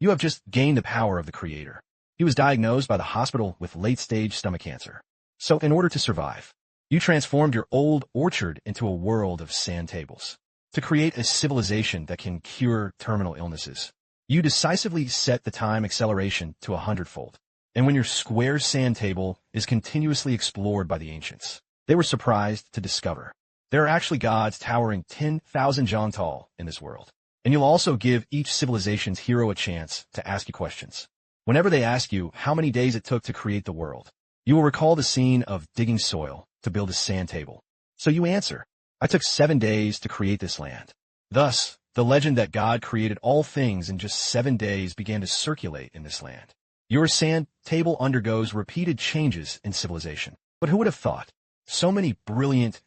You have just gained the power of the Creator. He was diagnosed by the hospital with late-stage stomach cancer. So in order to survive, you transformed your old orchard into a world of sand tables. To create a civilization that can cure terminal illnesses, you decisively set the time acceleration to 100-fold. And when your square sand table is continuously explored by the ancients, they were surprised to discover there are actually gods towering 10,000 john tall in this world. And you'll also give each civilization's hero a chance to ask you questions. Whenever they ask you how many days it took to create the world, you will recall the scene of digging soil to build a sand table. So you answer, I took 7 days to create this land. Thus, the legend that God created all things in just 7 days began to circulate in this land. Your sand table undergoes repeated changes in civilization. But who would have thought? So many brilliant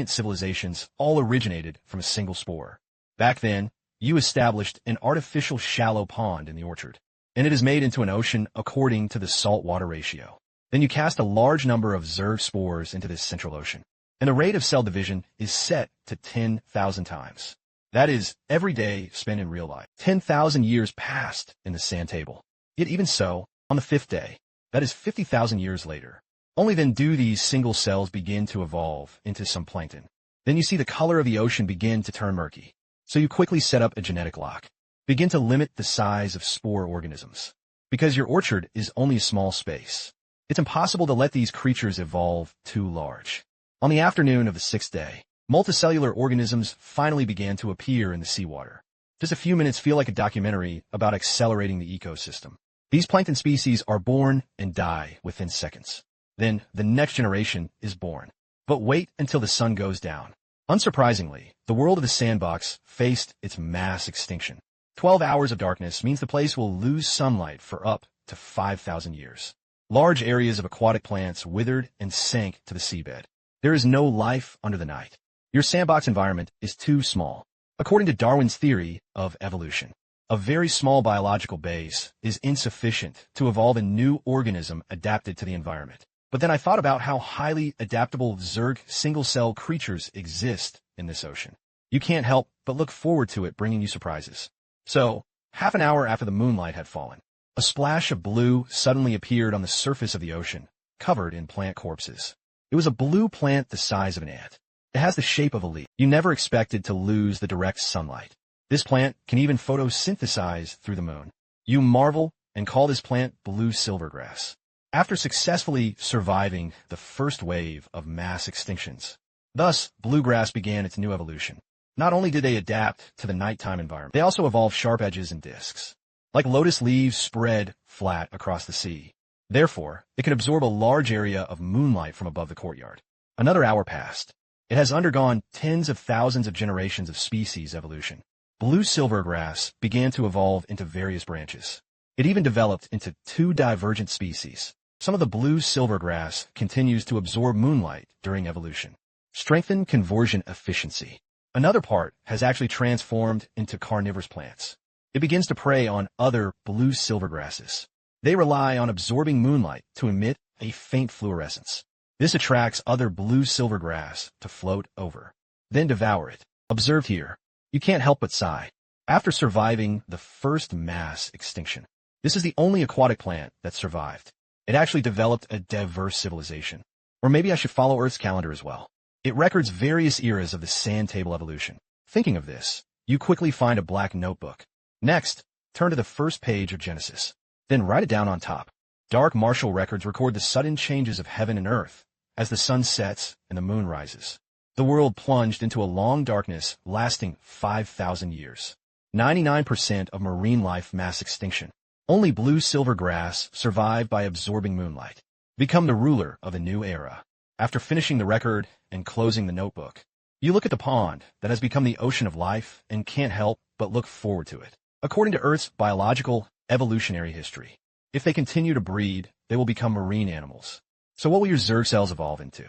civilizations all originated from a single spore. Back then, you established an artificial shallow pond in the orchard, and it is made into an ocean according to the salt-water ratio. Then you cast a large number of zerg spores into this central ocean, and the rate of cell division is set to 10,000 times. That is, every day spent in real life. 10,000 years passed in the sand table. Yet even so, on the 5th day, that is 50,000 years later, only then do these single cells begin to evolve into some plankton. Then you see the color of the ocean begin to turn murky. So you quickly set up a genetic lock. Begin to limit the size of spore organisms. Because your orchard is only a small space, it's impossible to let these creatures evolve too large. On the afternoon of the 6th day, multicellular organisms finally began to appear in the seawater. Just a few minutes feel like a documentary about accelerating the ecosystem. These plankton species are born and die within seconds. Then the next generation is born. But wait until the sun goes down. Unsurprisingly, the world of the sandbox faced its mass extinction. 12 hours of darkness means the place will lose sunlight for up to 5,000 years. Large areas of aquatic plants withered and sank to the seabed. There is no life under the night. Your sandbox environment is too small. According to Darwin's theory of evolution, a very small biological base is insufficient to evolve a new organism adapted to the environment. But then I thought about how highly adaptable zerg single-cell creatures exist in this ocean. You can't help but look forward to it bringing you surprises. So, half an hour after the moonlight had fallen, a splash of blue suddenly appeared on the surface of the ocean, covered in plant corpses. It was a blue plant the size of an ant. It has the shape of a leaf. You never expected to lose the direct sunlight. This plant can even photosynthesize through the moon. You marvel and call this plant blue silvergrass. After successfully surviving the first wave of mass extinctions, thus, bluegrass began its new evolution. Not only did they adapt to the nighttime environment, they also evolved sharp edges and discs. Like lotus leaves spread flat across the sea. Therefore, it can absorb a large area of moonlight from above the courtyard. Another hour passed. It has undergone tens of thousands of generations of species evolution. Blue silvergrass began to evolve into various branches. It even developed into 2 divergent species. Some of the blue silvergrass continues to absorb moonlight during evolution. Strengthen conversion efficiency. Another part has actually transformed into carnivorous plants. It begins to prey on other blue silvergrasses. They rely on absorbing moonlight to emit a faint fluorescence. This attracts other blue silvergrass to float over, then devour it. Observed here, you can't help but sigh. After surviving the first mass extinction, this is the only aquatic plant that survived. It actually developed a diverse civilization. Or maybe I should follow Earth's calendar as well. It records various eras of the sand table evolution. Thinking of this, you quickly find a black notebook. Next, turn to the first page of Genesis. Then write it down on top. Dark martial records record the sudden changes of heaven and earth as the sun sets and the moon rises. The world plunged into a long darkness lasting 5,000 years. 99% of marine life mass extinction. Only blue silvergrass survived by absorbing moonlight. Become the ruler of a new era. After finishing the record and closing the notebook, you look at the pond that has become the ocean of life and can't help but look forward to it. According to Earth's biological evolutionary history, if they continue to breed, they will become marine animals. So what will your zerg cells evolve into?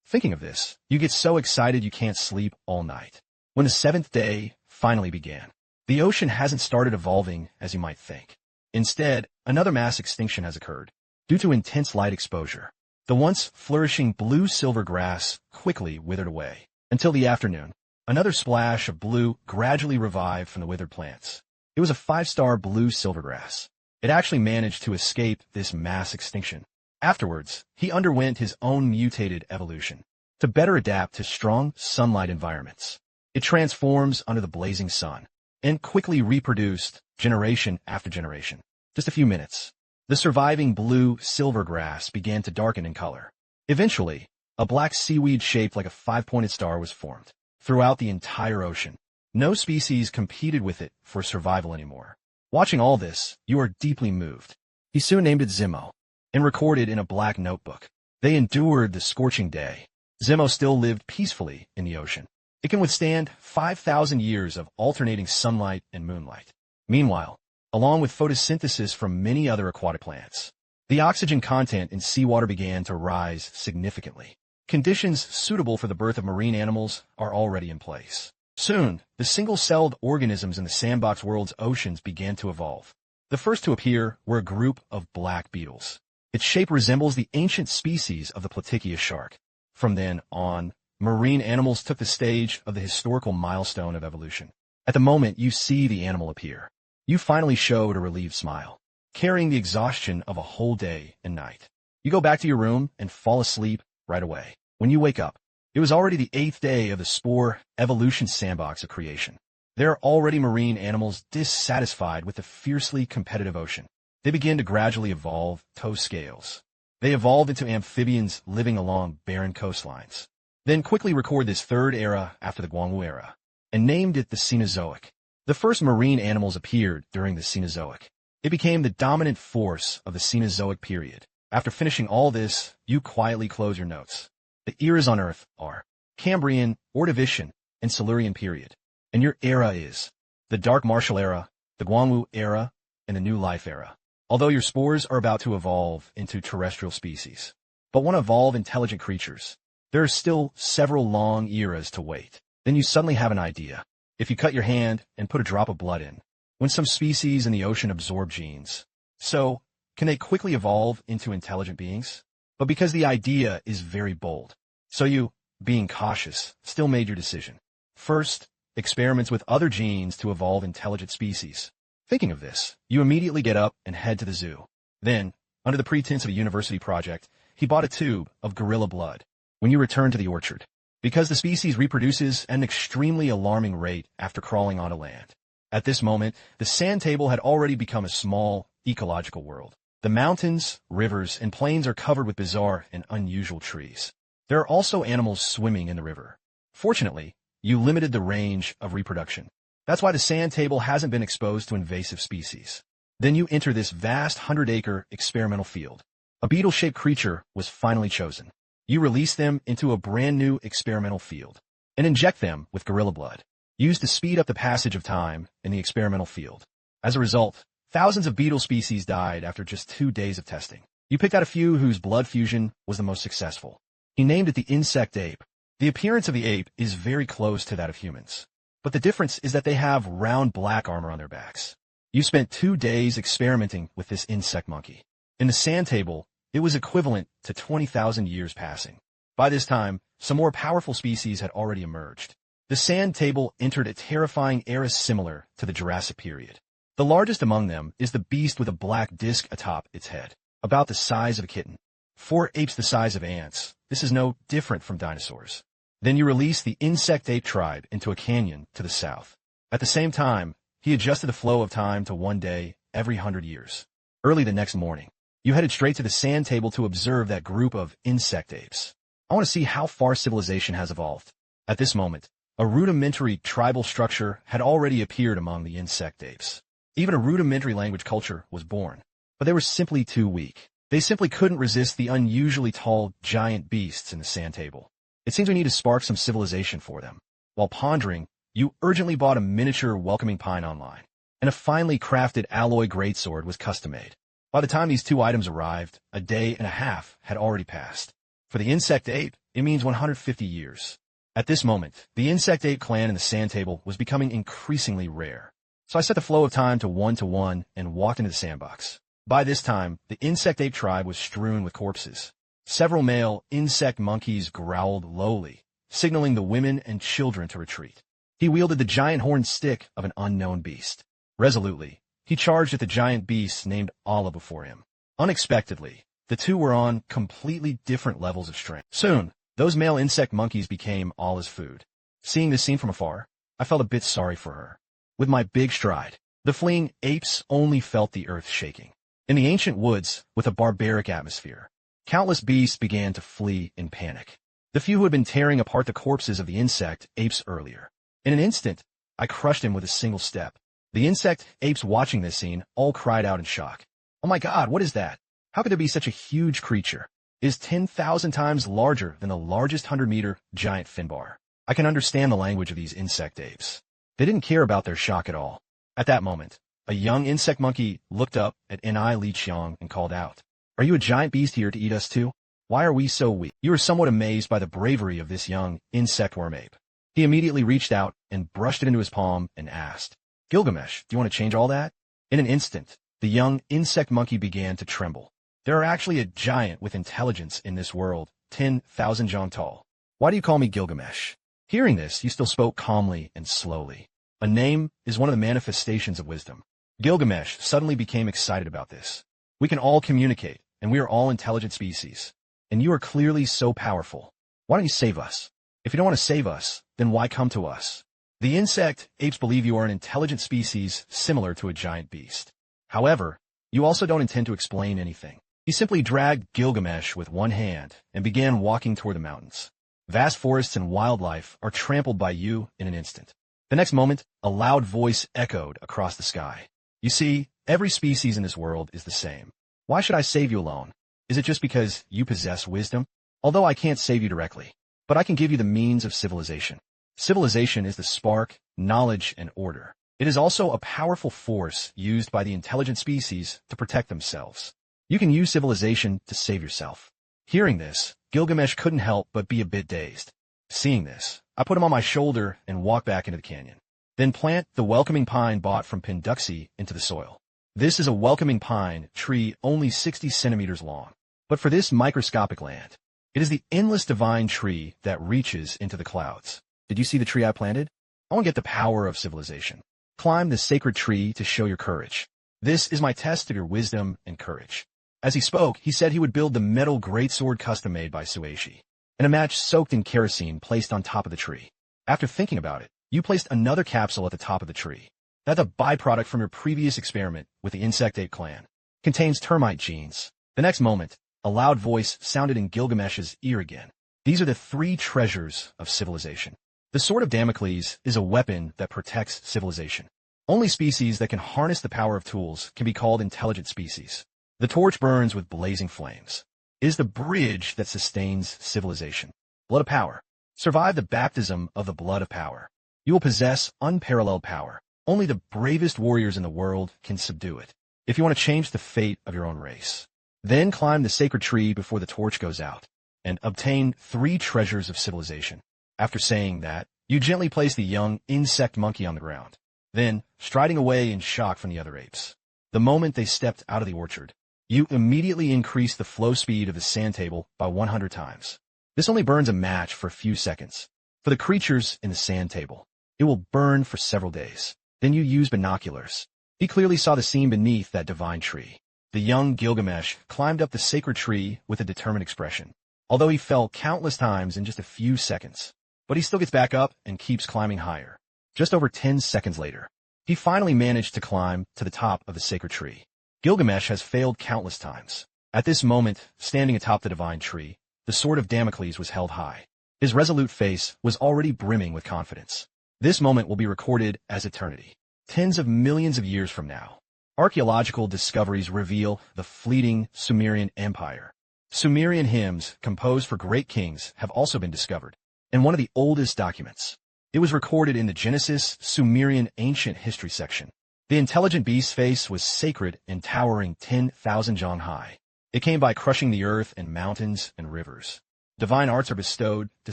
Thinking of this, you get so excited you can't sleep all night. When the 7th day finally began, the ocean hasn't started evolving as you might think. Instead, another mass extinction has occurred. Due to intense light exposure, the once flourishing blue-silver grass quickly withered away. Until the afternoon, another splash of blue gradually revived from the withered plants. It was a 5-star blue silvergrass. It actually managed to escape this mass extinction. Afterwards, he underwent his own mutated evolution to better adapt to strong sunlight environments. It transforms under the blazing sun and quickly reproduced generation after generation. Just a few minutes, the surviving blue silvergrass began to darken in color. Eventually, a black seaweed shaped like a 5-pointed star was formed. Throughout the entire ocean, no species competed with it for survival anymore. Watching all this, you are deeply moved. He soon named it Zemo and recorded in a black notebook. They endured the scorching day. Zemo still lived peacefully in the ocean. It can withstand 5,000 years of alternating sunlight and moonlight. Meanwhile, along with photosynthesis from many other aquatic plants, the oxygen content in seawater began to rise significantly. Conditions suitable for the birth of marine animals are already in place. Soon, the single-celled organisms in the sandbox world's oceans began to evolve. The first to appear were a group of black beetles. Its shape resembles the ancient species of the Platypus shark. From then on, marine animals took the stage of the historical milestone of evolution. At the moment you see the animal appear, you finally showed a relieved smile, carrying the exhaustion of a whole day and night. You go back to your room and fall asleep right away. When you wake up, it was already the 8th day of the spore evolution sandbox of creation. There are already marine animals dissatisfied with the fiercely competitive ocean. They begin to gradually evolve toe scales. They evolved into amphibians living along barren coastlines. Then quickly record this third era after the Guangwu era, and named it the Cenozoic. The first marine animals appeared during the Cenozoic. It became the dominant force of the Cenozoic period. After finishing all this, you quietly close your notes. The eras on Earth are Cambrian, Ordovician, and Silurian period. And your era is the Dark Martial era, the Guangwu era, and the New Life era. Although your spores are about to evolve into terrestrial species, but want to evolve intelligent creatures, there are still several long eras to wait. Then you suddenly have an idea. If you cut your hand and put a drop of blood in, when some species in the ocean absorb genes, so can they quickly evolve into intelligent beings? But because the idea is very bold, so you, being cautious, still made your decision. First, experiments with other genes to evolve intelligent species. Thinking of this, you immediately get up and head to the zoo. Then, under the pretense of a university project, he bought a tube of gorilla blood. When you return to the orchard, because the species reproduces at an extremely alarming rate after crawling onto land. At this moment, the sand table had already become a small, ecological world. The mountains, rivers, and plains are covered with bizarre and unusual trees. There are also animals swimming in the river. Fortunately, you limited the range of reproduction. That's why the sand table hasn't been exposed to invasive species. Then you enter this vast 100-acre experimental field. A beetle-shaped creature was finally chosen. You release them into a brand new experimental field and inject them with gorilla blood, used to speed up the passage of time in the experimental field. As a result, thousands of beetle species died after just 2 days of testing. You picked out a few whose blood fusion was the most successful. He named it the insect ape. The appearance of the ape is very close to that of humans, but the difference is that they have round black armor on their backs. You spent 2 days experimenting with this insect monkey. In the sand table, it was equivalent to 20,000 years passing. By this time, some more powerful species had already emerged. The sand table entered a terrifying era similar to the Jurassic period. The largest among them is the beast with a black disc atop its head, about the size of a kitten. 4 apes the size of ants. This is no different from dinosaurs. Then you release the insect ape tribe into a canyon to the south. At the same time, he adjusted the flow of time to 1 day every 100 years. Early the next morning, you headed straight to the sand table to observe that group of insect apes. I want to see how far civilization has evolved. At this moment, a rudimentary tribal structure had already appeared among the insect apes. Even a rudimentary language culture was born. But they were simply too weak. They simply couldn't resist the unusually tall giant beasts in the sand table. It seems we need to spark some civilization for them. While pondering, you urgently bought a miniature welcoming pine online, and a finely crafted alloy greatsword was custom-made. By the time these 2 items arrived, a day and a half had already passed. For the insect ape, it means 150 years. At this moment, the insect ape clan in the sand table was becoming increasingly rare. So I set the flow of time to 1-to-1 and walked into the sandbox. By this time, the insect ape tribe was strewn with corpses. Several male insect monkeys growled lowly, signaling the women and children to retreat. He wielded the giant horned stick of an unknown beast. Resolutely, he charged at the giant beast named Allah before him. Unexpectedly, the two were on completely different levels of strength. Soon, those male insect monkeys became Allah's food. Seeing this scene from afar, I felt a bit sorry for her. With my big stride, the fleeing apes only felt the earth shaking. In the ancient woods, with a barbaric atmosphere, countless beasts began to flee in panic. The few who had been tearing apart the corpses of the insect apes earlier. In an instant, I crushed him with a single step. The insect apes watching this scene all cried out in shock. "Oh my God, what is that? How could there be such a huge creature? It is 10,000 times larger than the largest 100-meter giant finbar." I can understand the language of these insect apes. They didn't care about their shock at all. At that moment, a young insect monkey looked up at Ni Li Qiang and called out, "Are you a giant beast here to eat us too? Why are we so weak?" You were somewhat amazed by the bravery of this young insect worm ape. He immediately reached out and brushed it into his palm and asked, "Gilgamesh, do you want to change all that?" In an instant, the young insect monkey began to tremble. There are actually a giant with intelligence in this world, 10,000 zhang tall. Why do you call me Gilgamesh? Hearing this, he still spoke calmly and slowly. A name is one of the manifestations of wisdom. Gilgamesh suddenly became excited about this. We can all communicate, and we are all intelligent species. And you are clearly so powerful. Why don't you save us? If you don't want to save us, then why come to us? The insect apes believe you are an intelligent species similar to a giant beast. However, you also don't intend to explain anything. He simply dragged Gilgamesh with one hand and began walking toward the mountains. Vast forests and wildlife are trampled by you in an instant. The next moment, a loud voice echoed across the sky. You see, every species in this world is the same. Why should I save you alone? Is it just because you possess wisdom? Although I can't save you directly, but I can give you the means of civilization. Civilization is the spark, knowledge, and order. It is also a powerful force used by the intelligent species to protect themselves. You can use civilization to save yourself. Hearing this, Gilgamesh couldn't help but be a bit dazed. Seeing this, I put him on my shoulder and walked back into the canyon. Then plant the welcoming pine bought from Pinduxi into the soil. This is a welcoming pine tree only 60 centimeters long. But for this microscopic land, it is the endless divine tree that reaches into the clouds. Did you see the tree I planted? I want to get the power of civilization. Climb the sacred tree to show your courage. This is my test of your wisdom and courage. As he spoke, he said he would build the metal greatsword custom-made by Suishi, and a match soaked in kerosene placed on top of the tree. After thinking about it, you placed another capsule at the top of the tree. That's a byproduct from your previous experiment with the insect ape clan. Contains termite genes. The next moment, a loud voice sounded in Gilgamesh's ear again. These are the 3 treasures of civilization. The sword of Damocles is a weapon that protects civilization. Only species that can harness the power of tools can be called intelligent species. The torch burns with blazing flames. It is the bridge that sustains civilization. Blood of power. Survive the baptism of the blood of power. You will possess unparalleled power. Only the bravest warriors in the world can subdue it. If you want to change the fate of your own race, then climb the sacred tree before the torch goes out, and obtain 3 treasures of civilization. After saying that, you gently place the young insect monkey on the ground, then striding away in shock from the other apes. The moment they stepped out of the orchard, you immediately increase the flow speed of the sand table by 100 times. This only burns a match for a few seconds. For the creatures in the sand table, it will burn for several days. Then you use binoculars. He clearly saw the scene beneath that divine tree. The young Gilgamesh climbed up the sacred tree with a determined expression, although he fell countless times in just a few seconds. But he still gets back up and keeps climbing higher. Just over 10 seconds later, he finally managed to climb to the top of the sacred tree. Gilgamesh has failed countless times. At this moment, standing atop the divine tree, the sword of Damocles was held high. His resolute face was already brimming with confidence. This moment will be recorded as eternity. Tens of millions of years from now, archaeological discoveries reveal the fleeting Sumerian Empire. Sumerian hymns composed for great kings have also been discovered, and one of the oldest documents. It was recorded in the Genesis Sumerian Ancient History section. The intelligent beast's face was sacred and towering 10,000 zhang high. It came by crushing the earth and mountains and rivers. Divine arts are bestowed to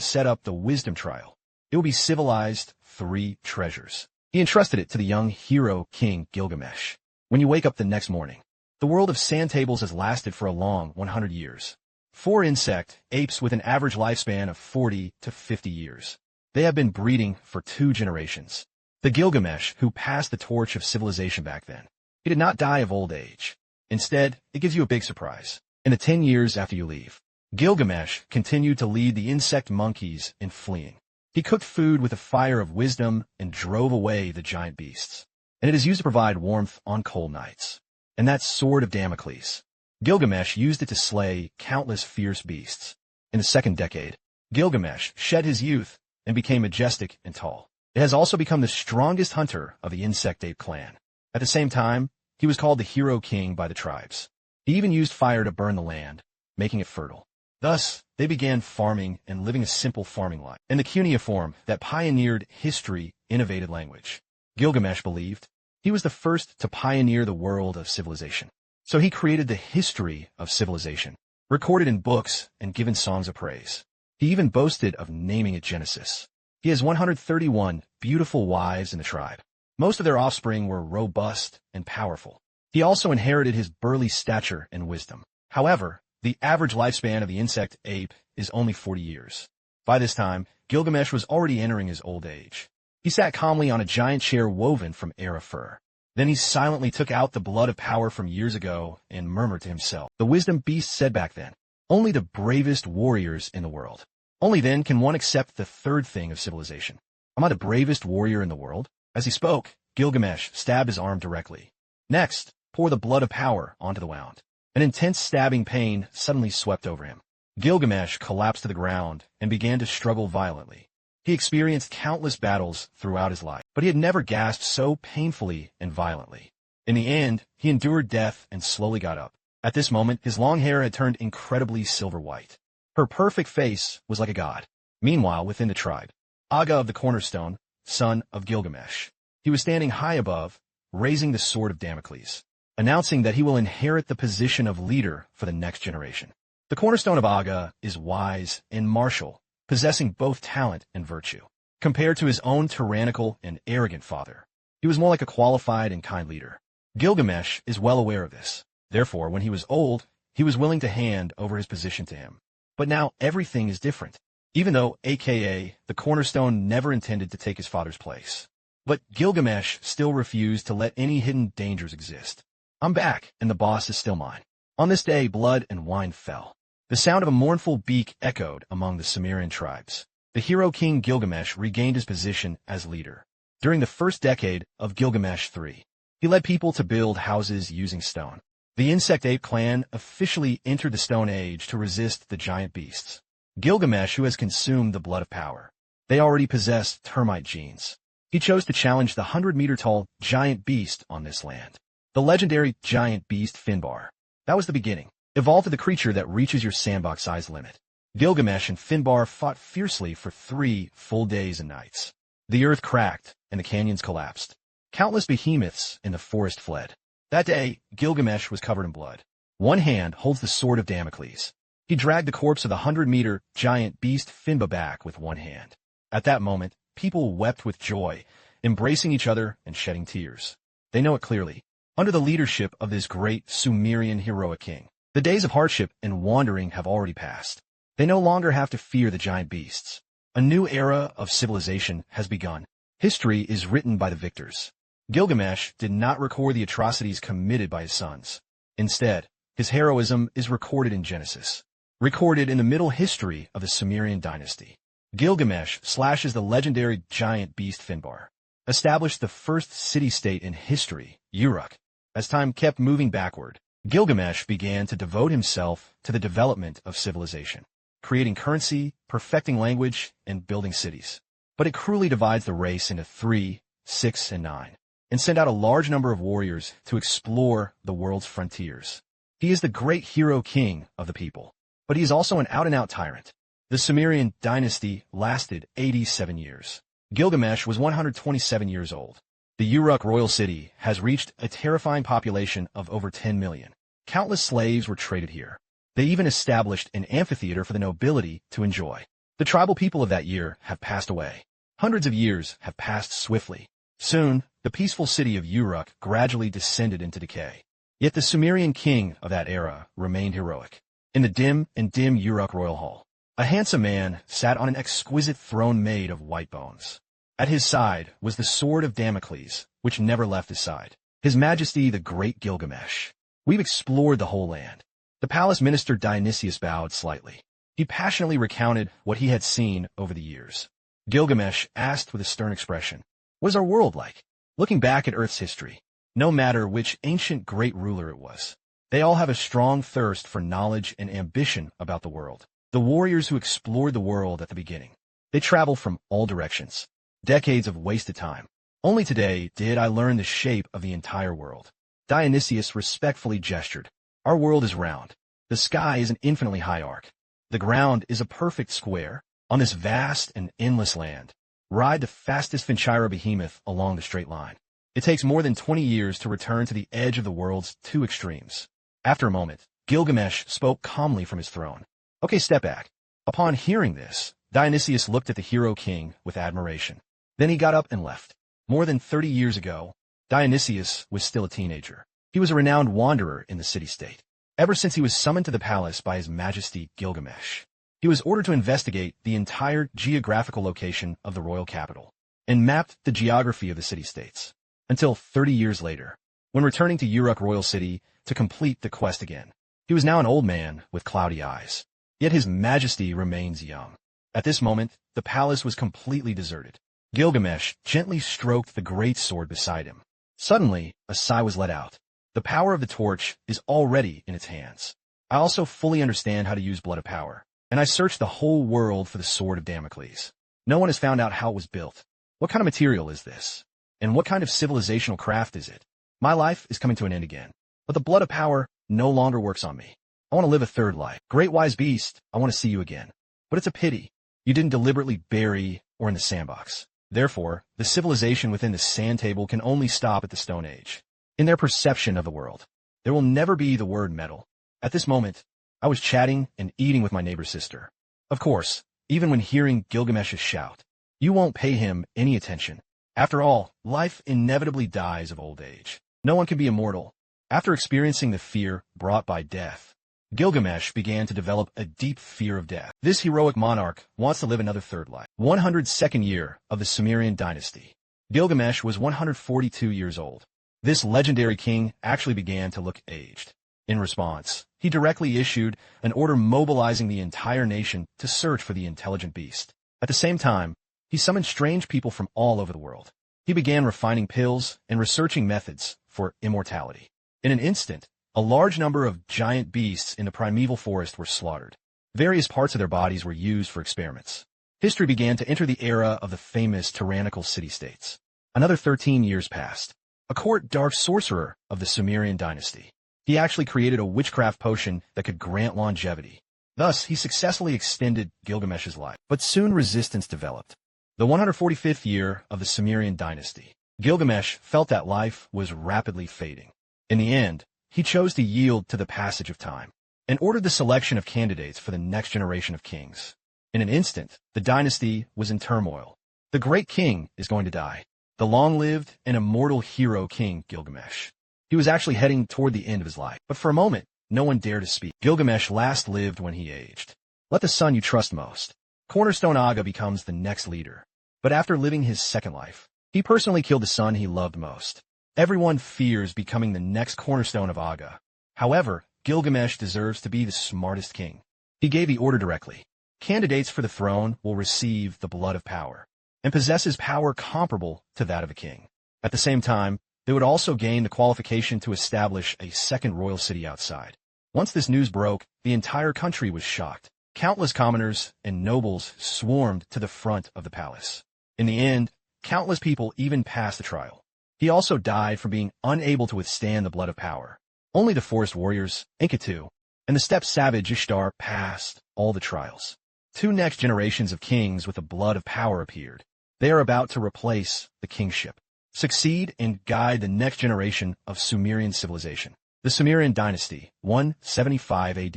set up the wisdom trial. It will be civilized 3 treasures. He entrusted it to the young hero king Gilgamesh. When you wake up the next morning, the world of sand tables has lasted for a long 100 years. 4 insect apes with an average lifespan of 40 to 50 years. They have been breeding for 2 generations. The Gilgamesh who passed the torch of civilization back then. He did not die of old age. Instead, it gives you a big surprise. In the 10 years after you leave, Gilgamesh continued to lead the insect monkeys in fleeing. He cooked food with the fire of wisdom and drove away the giant beasts. And it is used to provide warmth on cold nights. And that sword of Damocles. Gilgamesh used it to slay countless fierce beasts. In the second decade, Gilgamesh shed his youth and became majestic and tall. It has also become the strongest hunter of the insect ape clan. At the same time, he was called the hero king by the tribes. He even used fire to burn the land, making it fertile. Thus, they began farming and living a simple farming life. In the cuneiform that pioneered history, innovated language. Gilgamesh believed he was the first to pioneer the world of civilization. So he created the history of civilization, recorded in books and given songs of praise. He even boasted of naming it Genesis. He has 131 beautiful wives in the tribe. Most of their offspring were robust and powerful. He also inherited his burly stature and wisdom. However, the average lifespan of the insect ape is only 40 years. By this time, Gilgamesh was already entering his old age. He sat calmly on a giant chair woven from Ara fur. Then he silently took out the blood of power from years ago and murmured to himself. The wisdom beast said back then, only the bravest warriors in the world. Only then can one accept the third thing of civilization. Am I the bravest warrior in the world? As he spoke, Gilgamesh stabbed his arm directly. Next, pour the blood of power onto the wound. An intense stabbing pain suddenly swept over him. Gilgamesh collapsed to the ground and began to struggle violently. He experienced countless battles throughout his life, but he had never gasped so painfully and violently. In the end, he endured death and slowly got up. At this moment, his long hair had turned incredibly silver white. Her perfect face was like a god. Meanwhile, within the tribe, Aga of the Cornerstone, son of Gilgamesh, he was standing high above, raising the sword of Damocles, announcing that he will inherit the position of leader for the next generation. The cornerstone of Aga is wise and martial, possessing both talent and virtue. Compared to his own tyrannical and arrogant father, he was more like a qualified and kind leader. Gilgamesh is well aware of this. Therefore, when he was old, he was willing to hand over his position to him. But now everything is different, even though, aka, the cornerstone never intended to take his father's place. But Gilgamesh still refused to let any hidden dangers exist. I'm back, and the boss is still mine. On this day, blood and wine fell. The sound of a mournful beak echoed among the Sumerian tribes. The hero king Gilgamesh regained his position as leader. During the first decade of Gilgamesh III, he led people to build houses using stone. The insect ape clan officially entered the Stone Age to resist the giant beasts. Gilgamesh, who has consumed the blood of power. They already possessed termite genes. He chose to challenge the 100-meter-tall giant beast on this land. The legendary giant beast Finbar. That was the beginning. Evolved to the creature that reaches your sandbox size limit. Gilgamesh and Finbar fought fiercely for 3 full days and nights. The earth cracked and the canyons collapsed. Countless behemoths in the forest fled. That day, Gilgamesh was covered in blood. One hand holds the sword of Damocles. He dragged the corpse of the 100-meter giant beast Finbar back with one hand. At that moment, people wept with joy, embracing each other and shedding tears. They know it clearly. Under the leadership of this great Sumerian heroic king, the days of hardship and wandering have already passed. They no longer have to fear the giant beasts. A new era of civilization has begun. History is written by the victors. Gilgamesh did not record the atrocities committed by his sons. Instead, his heroism is recorded in Genesis, recorded in the middle history of the Sumerian dynasty. Gilgamesh slashes the legendary giant beast Finbar, established the first city-state in history, Uruk. As time kept moving backward, Gilgamesh began to devote himself to the development of civilization, creating currency, perfecting language, and building cities. But it cruelly divides the race into 3, 6, and 9, and sent out a large number of warriors to explore the world's frontiers. He is the great hero king of the people, but he is also an out-and-out tyrant. The Sumerian dynasty lasted 87 years. Gilgamesh was 127 years old. The Uruk royal city has reached a terrifying population of over 10 million. Countless slaves were traded here. They even established an amphitheater for the nobility to enjoy. The tribal people of that year have passed away. Hundreds of years have passed swiftly. Soon, the peaceful city of Uruk gradually descended into decay. Yet the Sumerian king of that era remained heroic. In the dim Uruk royal hall, a handsome man sat on an exquisite throne made of white bones. At his side was the sword of Damocles, which never left his side. His Majesty the Great Gilgamesh. We've explored the whole land. The palace minister Dionysius bowed slightly. He passionately recounted what he had seen over the years. Gilgamesh asked with a stern expression, "What is our world like?" Looking back at Earth's history, no matter which ancient great ruler it was, they all have a strong thirst for knowledge and ambition about the world. The warriors who explored the world at the beginning. They traveled from all directions. Decades of wasted time. Only today did I learn the shape of the entire world. Dionysius respectfully gestured. Our world is round. The sky is an infinitely high arc. The ground is a perfect square. On this vast and endless land, ride the fastest Finchira behemoth along the straight line. It takes more than 20 years to return to the edge of the world's two extremes. After a moment, Gilgamesh spoke calmly from his throne. Okay, step back. Upon hearing this, Dionysius looked at the hero king with admiration. Then he got up and left. More than 30 years ago, Dionysius was still a teenager. He was a renowned wanderer in the city-state. Ever since he was summoned to the palace by his Majesty Gilgamesh, he was ordered to investigate the entire geographical location of the royal capital and mapped the geography of the city-states. Until 30 years later, when returning to Uruk royal city to complete the quest again. He was now an old man with cloudy eyes. Yet his majesty remains young. At this moment, the palace was completely deserted. Gilgamesh gently stroked the great sword beside him. Suddenly, a sigh was let out. The power of the torch is already in its hands. I also fully understand how to use blood of power, and I searched the whole world for the sword of Damocles. No one has found out how it was built. What kind of material is this? And what kind of civilizational craft is it? My life is coming to an end again. But the blood of power no longer works on me. I want to live a third life. Great wise beast, I want to see you again. But it's a pity. You didn't deliberately bury or in the sandbox. Therefore, the civilization within the sand table can only stop at the Stone Age. In their perception of the world, there will never be the word metal. At this moment, I was chatting and eating with my neighbor's sister. Of course, even when hearing Gilgamesh's shout, you won't pay him any attention. After all, life inevitably dies of old age. No one can be immortal. After experiencing the fear brought by death, Gilgamesh began to develop a deep fear of death. This heroic monarch wants to live another third life. 102nd year of the Sumerian dynasty. Gilgamesh was 142 years old. This legendary king actually began to look aged. In response, he directly issued an order mobilizing the entire nation to search for the intelligent beast. At the same time, he summoned strange people from all over the world. He began refining pills and researching methods for immortality. In an instant, a large number of giant beasts in the primeval forest were slaughtered. Various parts of their bodies were used for experiments. History began to enter the era of the famous tyrannical city-states. Another 13 years passed. A court dark sorcerer of the Sumerian dynasty. He actually created a witchcraft potion that could grant longevity. Thus, he successfully extended Gilgamesh's life. But soon resistance developed. The 145th year of the Sumerian dynasty. Gilgamesh felt that life was rapidly fading. In the end, he chose to yield to the passage of time and ordered the selection of candidates for the next generation of kings. In an instant, the dynasty was in turmoil. The great king is going to die. The long-lived and immortal hero king Gilgamesh. He was actually heading toward the end of his life. But for a moment, no one dared to speak. Gilgamesh last lived when he aged. Let the son you trust most. Cornerstone Aga becomes the next leader. But after living his second life, he personally killed the son he loved most. Everyone fears becoming the next cornerstone of Aga. However, Gilgamesh deserves to be the smartest king. He gave the order directly. Candidates for the throne will receive the blood of power and possesses power comparable to that of a king. At the same time, they would also gain the qualification to establish a second royal city outside. Once this news broke, the entire country was shocked. Countless commoners and nobles swarmed to the front of the palace. In the end, countless people even passed the trial. He also died from being unable to withstand the blood of power. Only the forest warriors, Enkidu, and the steppe savage Ishtar passed all the trials. Two next generations of kings with the blood of power appeared. They are about to replace the kingship, succeed and guide the next generation of Sumerian civilization. The Sumerian dynasty, 175 AD.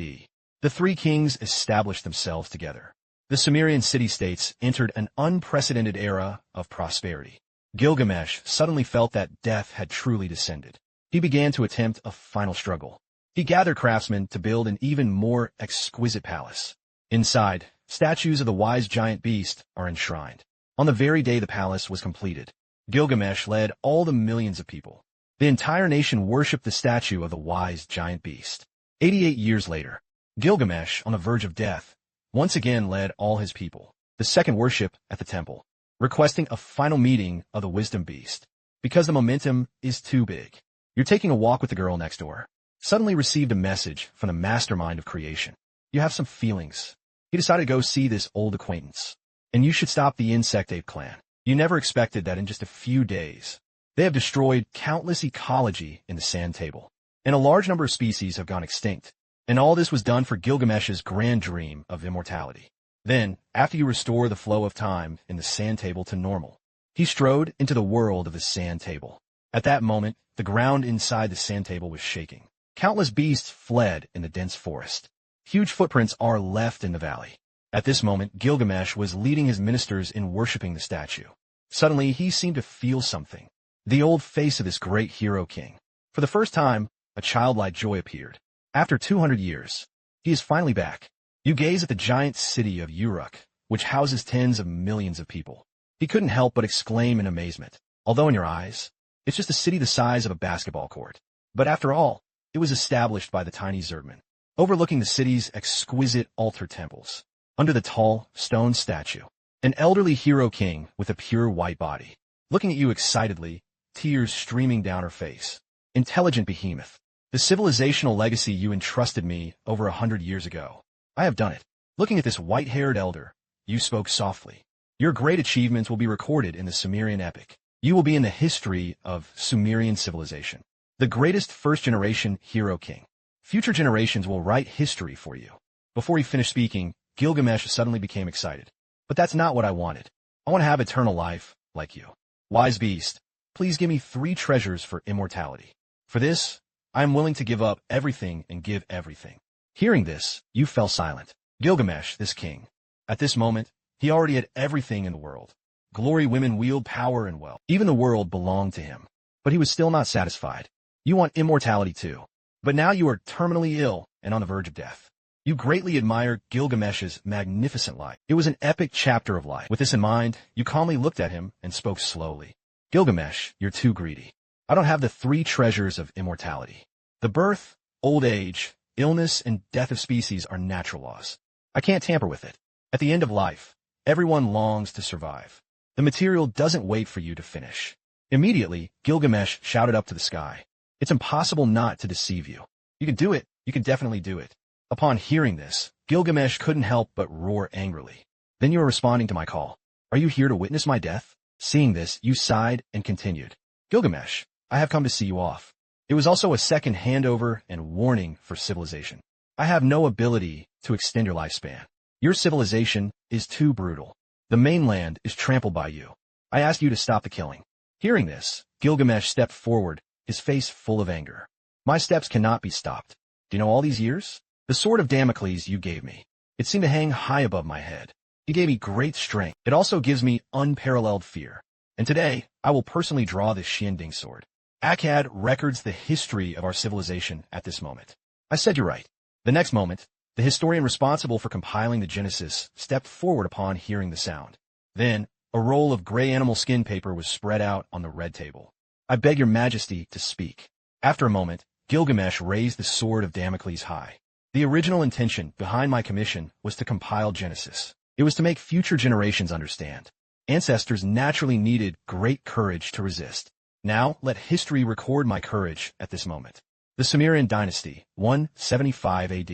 The three kings established themselves together. The Sumerian city-states entered an unprecedented era of prosperity. Gilgamesh suddenly felt that death had truly descended. He began to attempt a final struggle. He gathered craftsmen to build an even more exquisite palace. Inside, statues of the wise giant beast are enshrined. On the very day the palace was completed, Gilgamesh led all the millions of people. The entire nation worshipped the statue of the wise giant beast. 88 years later, Gilgamesh, on the verge of death, once again led all his people. The second worship at the temple, requesting a final meeting of the wisdom beast. Because the momentum is too big. You're taking a walk with the girl next door. Suddenly received a message from the mastermind of creation. You have some feelings. He decided to go see this old acquaintance. And you should stop the insect ape clan. You never expected that in just a few days. They have destroyed countless ecology in the sand table. And a large number of species have gone extinct. And all this was done for Gilgamesh's grand dream of immortality. Then, after you restore the flow of time in the sand table to normal, he strode into the world of the sand table. At that moment, the ground inside the sand table was shaking. Countless beasts fled in the dense forest. Huge footprints are left in the valley. At this moment, Gilgamesh was leading his ministers in worshipping the statue. Suddenly, he seemed to feel something. The old face of this great hero king. For the first time, a childlike joy appeared. After 200 years, he is finally back. You gaze at the giant city of Uruk, which houses tens of millions of people. He couldn't help but exclaim in amazement. Although in your eyes, it's just a city the size of a basketball court. But after all, it was established by the tiny Zergman, overlooking the city's exquisite altar temples. Under the tall, stone statue, an elderly hero king with a pure white body, looking at you excitedly, tears streaming down her face. Intelligent behemoth, the civilizational legacy you entrusted me over 100 years ago. I have done it. Looking at this white-haired elder, you spoke softly. Your great achievements will be recorded in the Sumerian epic. You will be in the history of Sumerian civilization. The greatest first-generation hero king. Future generations will write history for you. Before he finished speaking, Gilgamesh suddenly became excited. But that's not what I wanted. I want to have eternal life, like you. Wise beast, please give me 3 treasures for immortality. For this, I am willing to give up everything and give everything. Hearing this, you fell silent. Gilgamesh, this king. At this moment, he already had everything in the world. Glory, women, wield, power, and wealth. Even the world belonged to him. But he was still not satisfied. You want immortality too. But now you are terminally ill and on the verge of death. You greatly admire Gilgamesh's magnificent life. It was an epic chapter of life. With this in mind, you calmly looked at him and spoke slowly. Gilgamesh, you're too greedy. I don't have the 3 treasures of immortality. The birth, old age, illness, and death of species are natural laws. I can't tamper with it. At the end of life, everyone longs to survive. The material doesn't wait for you to finish. Immediately, Gilgamesh shouted up to the sky. It's impossible not to deceive you. You can do it. You can definitely do it. Upon hearing this, Gilgamesh couldn't help but roar angrily. Then you are responding to my call. Are you here to witness my death? Seeing this, you sighed and continued. Gilgamesh, I have come to see you off. It was also a second handover and warning for civilization. I have no ability to extend your lifespan. Your civilization is too brutal. The mainland is trampled by you. I ask you to stop the killing. Hearing this, Gilgamesh stepped forward, his face full of anger. My steps cannot be stopped. Do you know all these years? The sword of Damocles you gave me. It seemed to hang high above my head. You gave me great strength. It also gives me unparalleled fear. And today, I will personally draw this Xianding sword. Akkad records the history of our civilization at this moment. I said you're right. The next moment, the historian responsible for compiling the Genesis stepped forward upon hearing the sound. Then, a roll of gray animal skin paper was spread out on the red table. I beg your majesty to speak. After a moment, Gilgamesh raised the sword of Damocles high. The original intention behind my commission was to compile Genesis. It was to make future generations understand. Ancestors naturally needed great courage to resist. Now, let history record my courage at this moment. The Sumerian dynasty, 175 AD.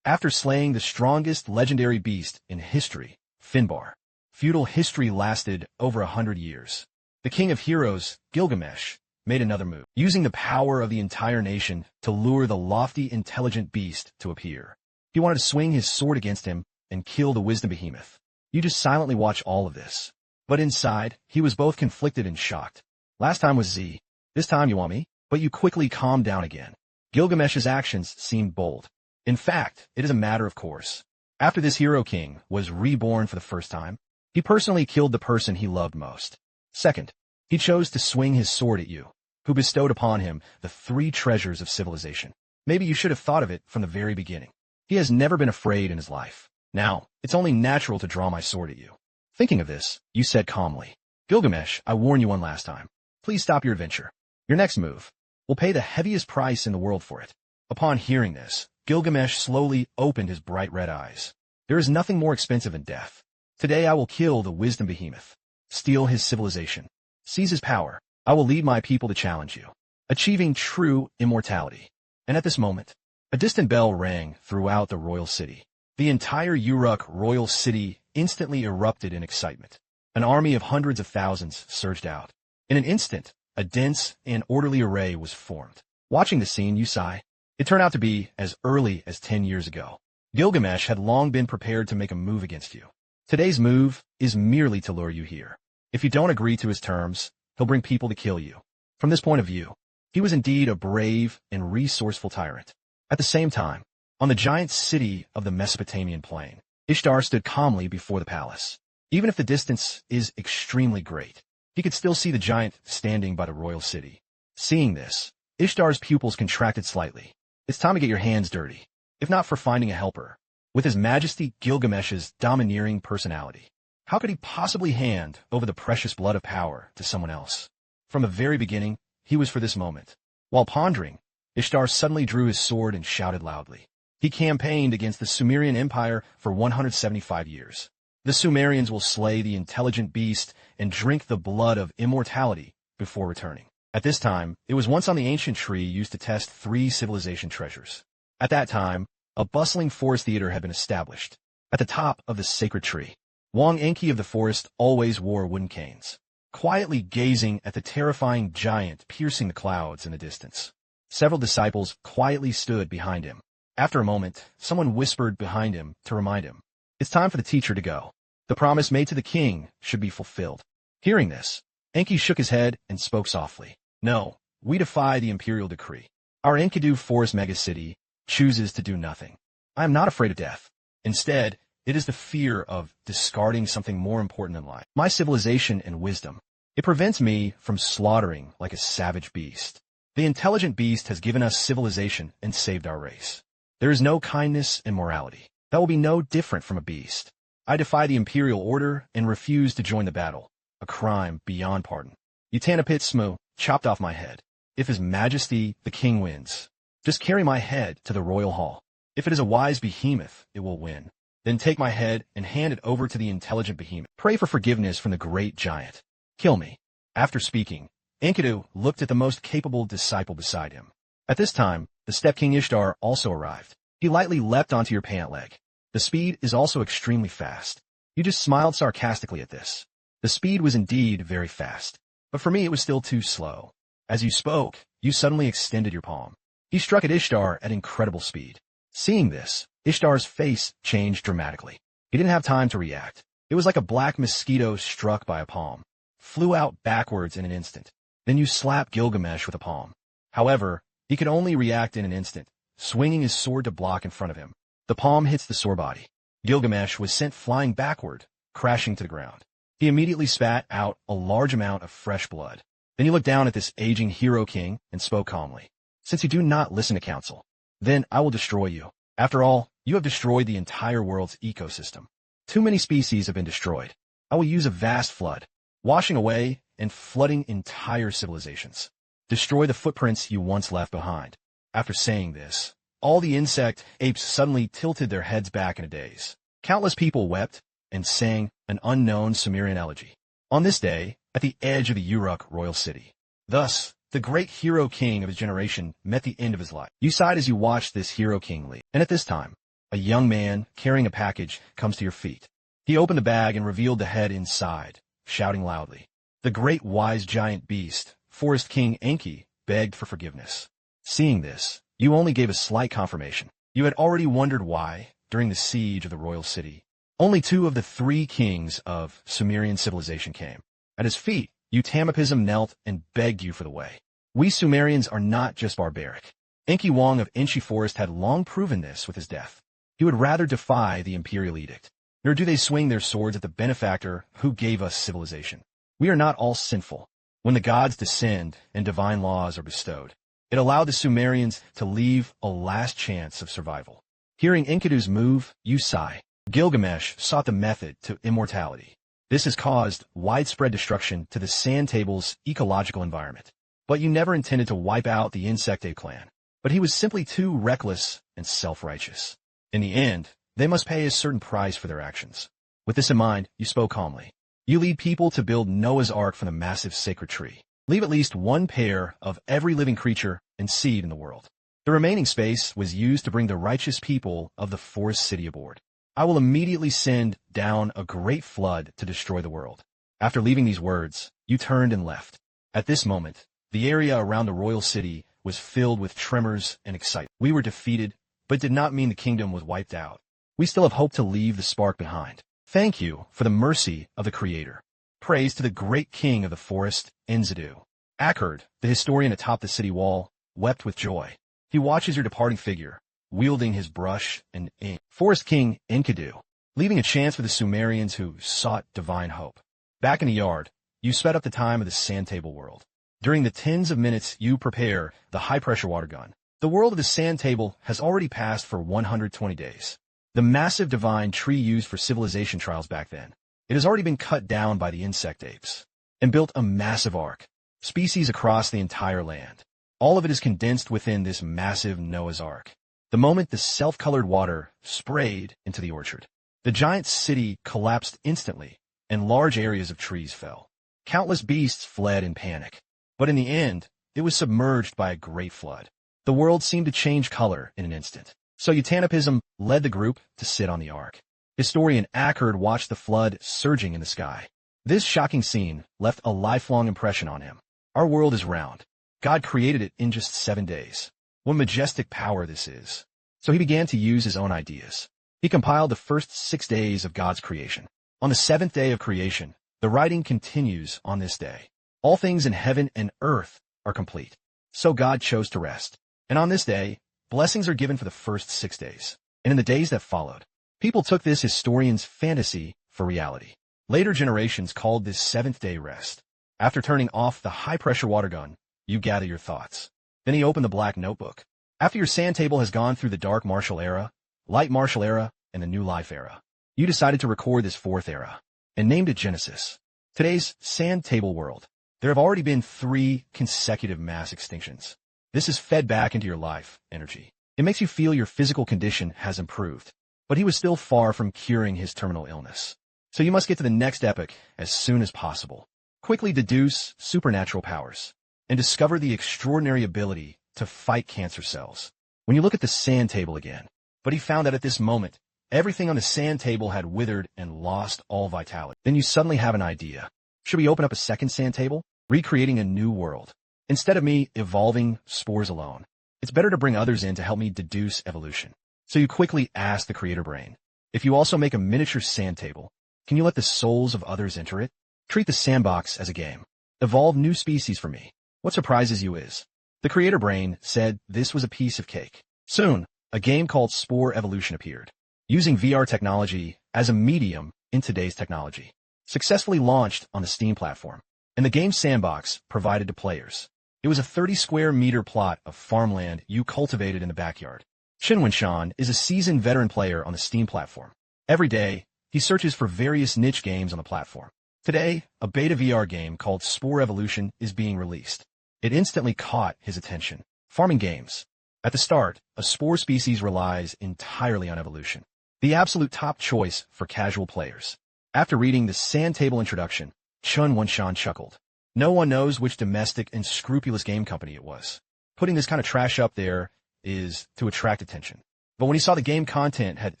After slaying the strongest legendary beast in history, Finbar, feudal history lasted over 100 years. The king of heroes, Gilgamesh, made another move, using the power of the entire nation to lure the lofty, intelligent beast to appear. He wanted to swing his sword against him and kill the wisdom behemoth. You just silently watch all of this. But inside, he was both conflicted and shocked. Last time was Z. This time you want me? But you quickly calmed down again. Gilgamesh's actions seemed bold. In fact, it is a matter of course. After this hero king was reborn for the first time, he personally killed the person he loved most. Second, he chose to swing his sword at you, who bestowed upon him the 3 treasures of civilization. Maybe you should have thought of it from the very beginning. He has never been afraid in his life. Now, it's only natural to draw my sword at you. Thinking of this, you said calmly, Gilgamesh, I warn you one last time. Please stop your adventure. Your next move will pay the heaviest price in the world for it. Upon hearing this, Gilgamesh slowly opened his bright red eyes. There is nothing more expensive than death. Today I will kill the wisdom behemoth, steal his civilization, seize his power. I will lead my people to challenge you, achieving true immortality. And at this moment, a distant bell rang throughout the royal city. The entire Uruk royal city instantly erupted in excitement. An army of hundreds of thousands surged out. In an instant, a dense and orderly array was formed. Watching the scene, you sigh. It turned out to be as early as 10 years ago. Gilgamesh had long been prepared to make a move against you. Today's move is merely to lure you here. If you don't agree to his terms, he'll bring people to kill you. From this point of view, he was indeed a brave and resourceful tyrant. At the same time, on the giant city of the Mesopotamian plain, Ishtar stood calmly before the palace. Even if the distance is extremely great, he could still see the giant standing by the royal city. Seeing this, Ishtar's pupils contracted slightly. It's time to get your hands dirty, if not for finding a helper. With His Majesty Gilgamesh's domineering personality, how could he possibly hand over the precious blood of power to someone else? From the very beginning, he was for this moment. While pondering, Ishtar suddenly drew his sword and shouted loudly. He campaigned against the Sumerian Empire for 175 years. The Sumerians will slay the intelligent beast and drink the blood of immortality before returning. At this time, it was once on the ancient tree used to test 3 civilization treasures. At that time, a bustling forest theater had been established. At the top of the sacred tree, Wang Enki of the forest always wore wooden canes, quietly gazing at the terrifying giant piercing the clouds in the distance. Several disciples quietly stood behind him. After a moment, someone whispered behind him to remind him, it's time for the teacher to go. The promise made to the king should be fulfilled. Hearing this, Enki shook his head and spoke softly. No, we defy the imperial decree. Our Enkidu forest megacity chooses to do nothing. I am not afraid of death. Instead, it is the fear of discarding something more important than life. My civilization and wisdom. It prevents me from slaughtering like a savage beast. The intelligent beast has given us civilization and saved our race. There is no kindness and morality. That will be no different from a beast. I defy the imperial order and refuse to join the battle. A crime beyond pardon. Utanapit Smu chopped off my head. If His Majesty the king wins, just carry my head to the royal hall. If it is a wise behemoth, it will win. Then take my head and hand it over to the intelligent behemoth. Pray for forgiveness from the great giant. Kill me. After speaking, Enkidu looked at the most capable disciple beside him. At this time, the Steppe King Ishtar also arrived. He lightly leapt onto your pant leg. The speed is also extremely fast. You just smiled sarcastically at this. The speed was indeed very fast, but for me it was still too slow. As you spoke, you suddenly extended your palm. He struck at Ishtar at incredible speed. Seeing this, Ishtar's face changed dramatically. He didn't have time to react. It was like a black mosquito struck by a palm. Flew out backwards in an instant. Then you slapped Gilgamesh with a palm. However, he could only react in an instant, swinging his sword to block in front of him. The palm hits the sore body. Gilgamesh was sent flying backward, crashing to the ground. He immediately spat out a large amount of fresh blood. Then he looked down at this aging hero king and spoke calmly. Since you do not listen to counsel, then I will destroy you. After all, you have destroyed the entire world's ecosystem. Too many species have been destroyed. I will use a vast flood, washing away and flooding entire civilizations. Destroy the footprints you once left behind. After saying this, all the insect apes suddenly tilted their heads back in a daze. Countless people wept and sang an unknown Sumerian elegy. On this day, at the edge of the Uruk royal city. Thus, the great hero king of his generation met the end of his life. You sighed as you watched this hero king leave. And at this time, a young man carrying a package comes to your feet. He opened the bag and revealed the head inside, shouting loudly. The great wise giant beast, Forest King Enki, begged for forgiveness. Seeing this, you only gave a slight confirmation. You had already wondered why, during the siege of the royal city, only 2 of the 3 kings of Sumerian civilization came. At his feet, Utamapism knelt and begged you for the way. We Sumerians are not just barbaric. Enki Wang of Enshi Forest had long proven this with his death. He would rather defy the imperial edict, nor do they swing their swords at the benefactor who gave us civilization. We are not all sinful. When the gods descend and divine laws are bestowed, it allowed the Sumerians to leave a last chance of survival. Hearing Enkidu's move, you sigh. Gilgamesh sought the method to immortality. This has caused widespread destruction to the sand table's ecological environment. But you never intended to wipe out the Insectae clan. But he was simply too reckless and self-righteous. In the end, they must pay a certain price for their actions. With this in mind, you spoke calmly. You lead people to build Noah's Ark from the massive sacred tree. Leave at least one pair of every living creature and seed in the world. The remaining space was used to bring the righteous people of the forest city aboard. I will immediately send down a great flood to destroy the world. After leaving these words, you turned and left. At this moment, the area around the royal city was filled with tremors and excitement. We were defeated, but did not mean the kingdom was wiped out. We still have hope to leave the spark behind. Thank you for the mercy of the Creator. Praise to the great king of the forest, Enkidu. Akkad, the historian atop the city wall, wept with joy. He watches your departing figure, wielding his brush and ink. Forest King Enkidu, leaving a chance for the Sumerians who sought divine hope. Back in the yard, you sped up the time of the sand table world. During the tens of minutes you prepare the high-pressure water gun, the world of the sand table has already passed for 120 days. The massive divine tree used for civilization trials back then, it has already been cut down by the insect apes, and built a massive ark, species across the entire land. All of it is condensed within this massive Noah's Ark. The moment the self-colored water sprayed into the orchard, the giant city collapsed instantly, and large areas of trees fell. Countless beasts fled in panic. But in the end, it was submerged by a great flood. The world seemed to change color in an instant. So Utanopism led the group to sit on the ark. Historian Akkad watched the flood surging in the sky. This shocking scene left a lifelong impression on him. Our world is round. God created it in just 7 days. What majestic power this is. So he began to use his own ideas. He compiled the first 6 days of God's creation. On the 7th day of creation, the writing continues on this day. All things in heaven and earth are complete. So God chose to rest. And on this day, blessings are given for the first 6 days. And in the days that followed, people took this historian's fantasy for reality. Later generations called this 7th day rest. After turning off the high-pressure water gun, you gather your thoughts. Then he opened the black notebook. After your sand table has gone through the dark martial era, light martial era, and the new life era, you decided to record this 4th era, and named it Genesis. Today's sand table world. There have already been 3 consecutive mass extinctions. This is fed back into your life energy. It makes you feel your physical condition has improved. But he was still far from curing his terminal illness. So you must get to the next epoch as soon as possible. Quickly deduce supernatural powers and discover the extraordinary ability to fight cancer cells. When you look at the sand table again, but he found that at this moment, everything on the sand table had withered and lost all vitality. Then you suddenly have an idea. Should we open up a second sand table? Recreating a new world. Instead of me evolving spores alone, it's better to bring others in to help me deduce evolution. So you quickly ask the creator brain, if you also make a miniature sand table, can you let the souls of others enter it? Treat the sandbox as a game. Evolve new species for me. What surprises you is, the creator brain said this was a piece of cake. Soon, a game called Spore Evolution appeared, using VR technology as a medium in today's technology. Successfully launched on the Steam platform, and the game's sandbox provided to players. It was a 30-square-meter plot of farmland you cultivated in the backyard. Shinwon-shan is a seasoned veteran player on the Steam platform. Every day, he searches for various niche games on the platform. Today, a beta VR game called Spore Evolution is being released. It instantly caught his attention. Farming games. At the start, a spore species relies entirely on evolution, the absolute top choice for casual players. After reading the sand table introduction, Chun Won-shan chuckled. No one knows which domestic and scrupulous game company it was. Putting this kind of trash up there is to attract attention. But when he saw the game content had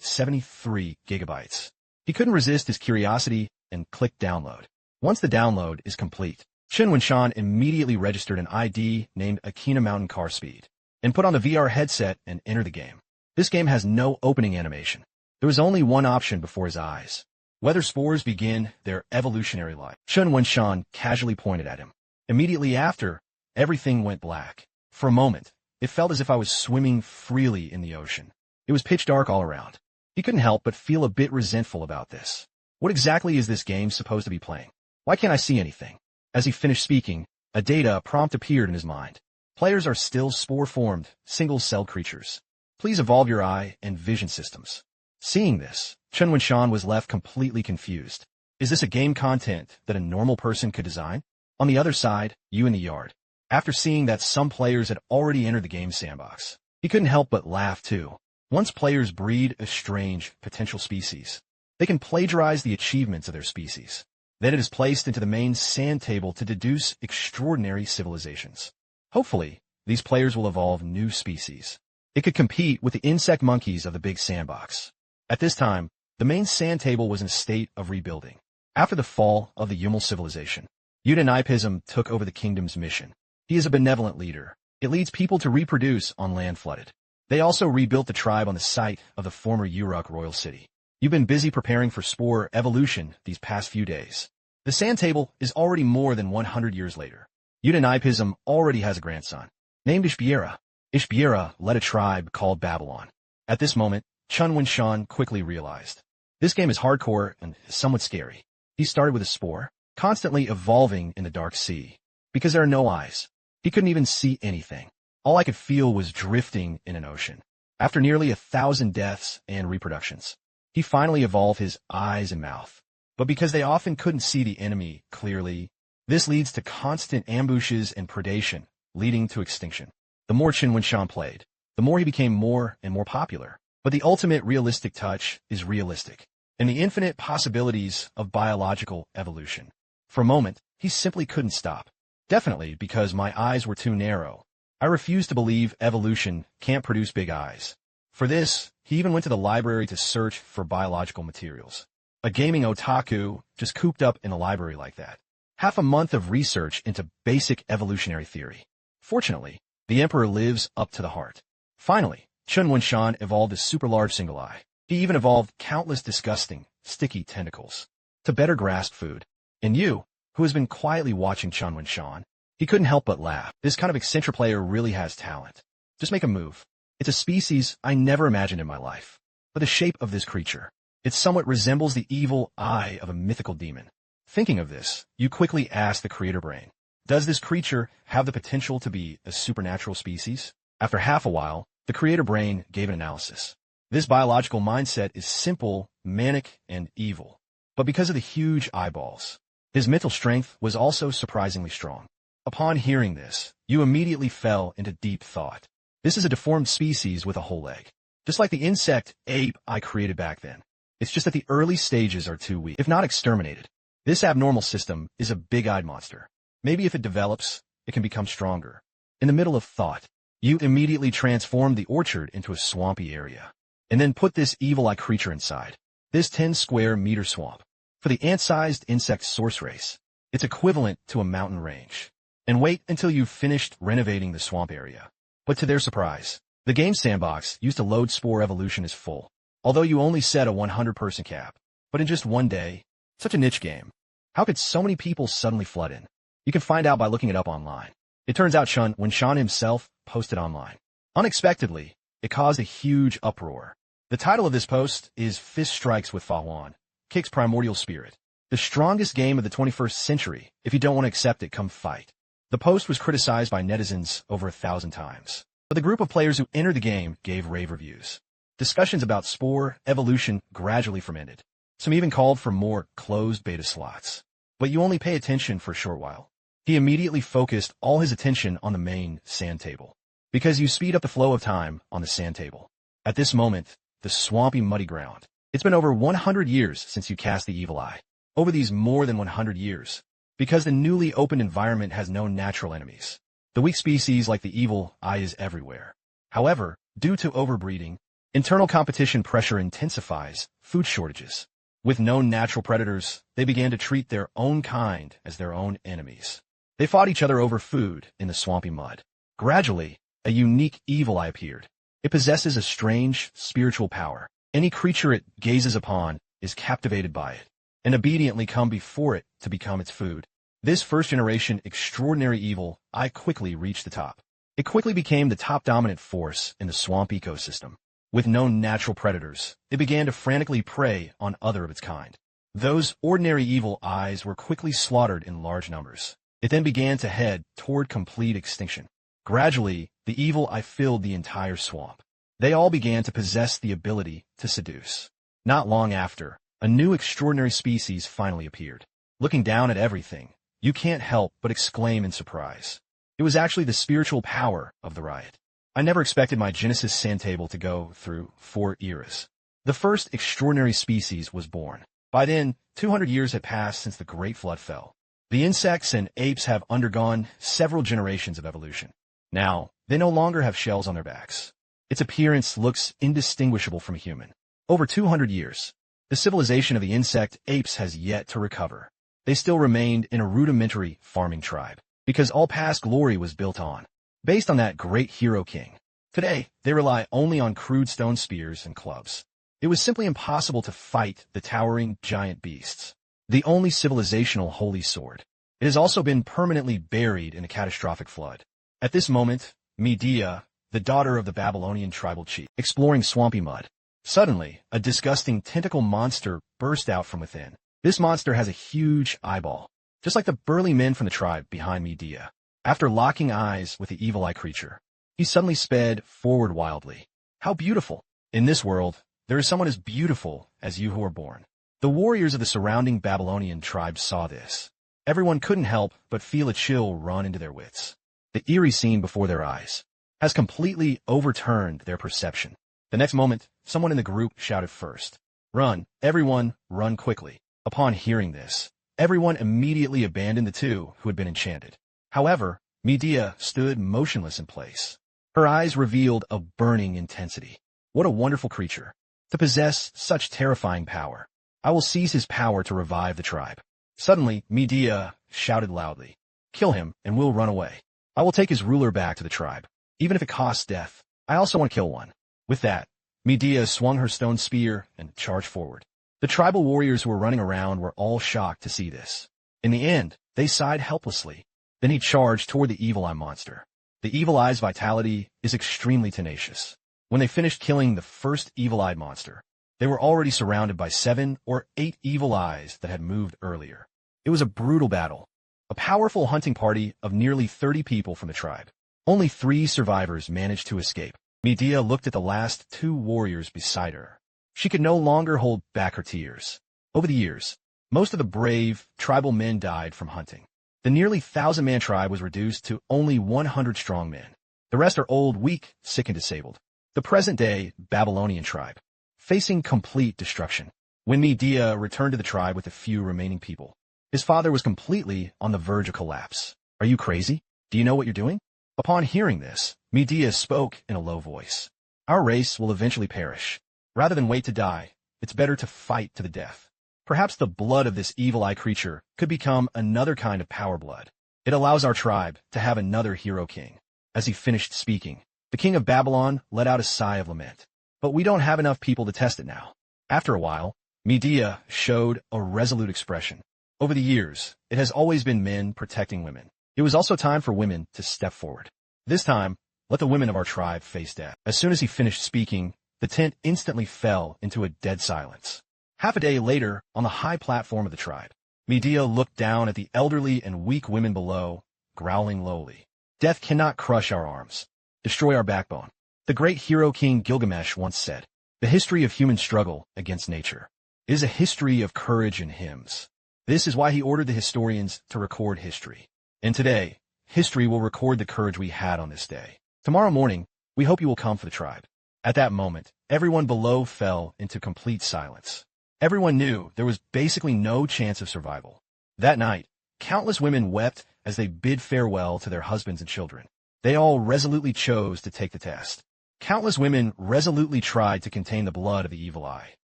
73 gigabytes, he couldn't resist his curiosity and clicked download. Once the download is complete, Chun Won-shan immediately registered an ID named Akina Mountain Car Speed and put on the VR headset and entered the game. This game has no opening animation. There was only one option before his eyes. Whether spores begin their evolutionary life. Chun Won-shan casually pointed at him. Immediately after, everything went black. For a moment, it felt as if I was swimming freely in the ocean. It was pitch dark all around. He couldn't help but feel a bit resentful about this. What exactly is this game supposed to be playing? Why can't I see anything? As he finished speaking, a data prompt appeared in his mind. Players are still spore-formed, single-celled creatures. Please evolve your eye and vision systems. Seeing this, Chun Won-shan was left completely confused. Is this a game content that a normal person could design? On the other side, you in the yard. After seeing that some players had already entered the game sandbox, he couldn't help but laugh too. Once players breed a strange, potential species, they can plagiarize the achievements of their species. Then it is placed into the main sand table to deduce extraordinary civilizations. Hopefully, these players will evolve new species. It could compete with the insect monkeys of the big sandbox. At this time, the main sand table was in a state of rebuilding. After the fall of the Yumel civilization, Udanipism took over the kingdom's mission. He is a benevolent leader. It leads people to reproduce on land flooded. They also rebuilt the tribe on the site of the former Uruk royal city. You've been busy preparing for spore evolution these past few days. The sand table is already more than 100 years later. Udanipism already has a grandson, named Ishbiera. Ishbiera led a tribe called Babylon. At this moment, Chun Winshan quickly realized. This game is hardcore and somewhat scary. He started with a spore, constantly evolving in the dark sea. Because there are no eyes, he couldn't even see anything. All I could feel was drifting in an ocean. After nearly 1,000 deaths and reproductions, he finally evolved his eyes and mouth. But because they often couldn't see the enemy clearly, this leads to constant ambushes and predation, leading to extinction. The more Qin Winshan played, the more he became more and more popular. But the ultimate realistic touch is realistic, and the infinite possibilities of biological evolution. For a moment, he simply couldn't stop. Definitely because my eyes were too narrow. I refused to believe evolution can't produce big eyes. For this, he even went to the library to search for biological materials. A gaming otaku just cooped up in a library like that. Half a month of research into basic evolutionary theory. Fortunately, the emperor lives up to the heart. Finally, Chun Winshan evolved a super large single eye. He even evolved countless disgusting, sticky tentacles to better grasp food. And you, who has been quietly watching Chun Winshan, he couldn't help but laugh. This kind of eccentric player really has talent. Just make a move. It's a species I never imagined in my life. But the shape of this creature, it somewhat resembles the evil eye of a mythical demon. Thinking of this, you quickly ask the creator brain, does this creature have the potential to be a supernatural species? After half a while, the creator brain gave an analysis. This biological mindset is simple, manic, and evil. But because of the huge eyeballs, his mental strength was also surprisingly strong. Upon hearing this, you immediately fell into deep thought. This is a deformed species with a whole leg. Just like the insect ape I created back then. It's just that the early stages are too weak, if not exterminated. This abnormal system is a big-eyed monster. Maybe if it develops, it can become stronger. In the middle of thought, you immediately transformed the orchard into a swampy area, and then put this evil-eye creature inside. This 10-square-meter swamp. For the ant-sized insect source race, it's equivalent to a mountain range. And wait until you've finished renovating the swamp area. But to their surprise, the game sandbox used to load spore evolution is full. Although you only set a 100-person cap. But in just one day, such a niche game. How could so many people suddenly flood in? You can find out by looking it up online. It turns out Chun Winshan himself posted online. Unexpectedly, it caused a huge uproar. The title of this post is Fist Strikes with Fa Huan, Kick's Primordial Spirit. The strongest game of the 21st century. If you don't want to accept it, come fight. The post was criticized by netizens over 1,000 times. But the group of players who entered the game gave rave reviews. Discussions about spore evolution gradually fermented. Some even called for more closed beta slots. But you only pay attention for a short while. He immediately focused all his attention on the main sand table. Because you speed up the flow of time on the sand table. At this moment, the swampy muddy ground. It's been over 100 years since you cast the evil eye. Over these more than 100 years. Because the newly opened environment has no natural enemies. The weak species like the evil eye is everywhere. However, due to overbreeding, internal competition pressure intensifies food shortages. With known natural predators, they began to treat their own kind as their own enemies. They fought each other over food in the swampy mud. Gradually, a unique evil eye appeared. It possesses a strange spiritual power. Any creature it gazes upon is captivated by it, and obediently come before it to become its food. This first-generation extraordinary evil eye quickly reached the top. It quickly became the top dominant force in the swamp ecosystem. With no natural predators, it began to frantically prey on other of its kind. Those ordinary evil eyes were quickly slaughtered in large numbers. It then began to head toward complete extinction. Gradually, the evil eye filled the entire swamp. They all began to possess the ability to seduce. Not long after, a new extraordinary species finally appeared. Looking down at everything, you can't help but exclaim in surprise. It was actually the spiritual power of the riot. I never expected my Genesis sand table to go through 4 eras. The first extraordinary species was born. By then, 200 years had passed since the Great Flood fell. The insects and apes have undergone several generations of evolution. Now, they no longer have shells on their backs. Its appearance looks indistinguishable from a human. Over 200 years, the civilization of the insect apes has yet to recover. They still remained in a rudimentary farming tribe, because all past glory was built on, based on that great hero king. Today, they rely only on crude stone spears and clubs. It was simply impossible to fight the towering giant beasts, the only civilizational holy sword. It has also been permanently buried in a catastrophic flood. At this moment, Medea, the daughter of the Babylonian tribal chief, exploring swampy mud. Suddenly, a disgusting tentacle monster burst out from within. This monster has a huge eyeball, just like the burly men from the tribe behind Medea. After locking eyes with the evil eye creature, he suddenly sped forward wildly. How beautiful! In this world, there is someone as beautiful as you who are born. The warriors of the surrounding Babylonian tribes saw this. Everyone couldn't help but feel a chill run into their wits. The eerie scene before their eyes has completely overturned their perception. The next moment, someone in the group shouted first. Run, everyone, run quickly. Upon hearing this, everyone immediately abandoned the two who had been enchanted. However, Medea stood motionless in place. Her eyes revealed a burning intensity. What a wonderful creature, to possess such terrifying power. I will seize his power to revive the tribe. Suddenly, Medea shouted loudly. Kill him, and we'll run away. I will take his ruler back to the tribe, even if it costs death. I also want to kill one. With that, Medea swung her stone spear and charged forward. The tribal warriors who were running around were all shocked to see this. In the end, they sighed helplessly. Then he charged toward the evil eye monster. The evil eye's vitality is extremely tenacious. When they finished killing the first evil-eyed monster, they were already surrounded by 7 or 8 evil eyes that had moved earlier. It was a brutal battle. A powerful hunting party of nearly 30 people from the tribe. Only 3 survivors managed to escape. Medea looked at the last 2 warriors beside her. She could no longer hold back her tears. Over the years, most of the brave tribal men died from hunting. The nearly 1,000-man tribe was reduced to only 100 strong men. The rest are old, weak, sick, and disabled. The present-day Babylonian tribe, facing complete destruction. When Medea returned to the tribe with a few remaining people, his father was completely on the verge of collapse. Are you crazy? Do you know what you're doing? Upon hearing this, Medea spoke in a low voice. Our race will eventually perish. Rather than wait to die, it's better to fight to the death. Perhaps the blood of this evil-eye creature could become another kind of power blood. It allows our tribe to have another hero king. As he finished speaking, the king of Babylon let out a sigh of lament. But we don't have enough people to test it now. After a while, Medea showed a resolute expression. Over the years, it has always been men protecting women. It was also time for women to step forward. This time, let the women of our tribe face death. As soon as he finished speaking, the tent instantly fell into a dead silence. Half a day later, on the high platform of the tribe, Medea looked down at the elderly and weak women below, growling lowly. Death cannot crush our arms, destroy our backbone. The great hero king Gilgamesh once said, the history of human struggle against nature is a history of courage and hymns. This is why he ordered the historians to record history. And today, history will record the courage we had on this day. Tomorrow morning, we hope you will come for the tribe. At that moment, everyone below fell into complete silence. Everyone knew there was basically no chance of survival. That night, countless women wept as they bid farewell to their husbands and children. They all resolutely chose to take the test. Countless women resolutely tried to contain the blood of the evil eye.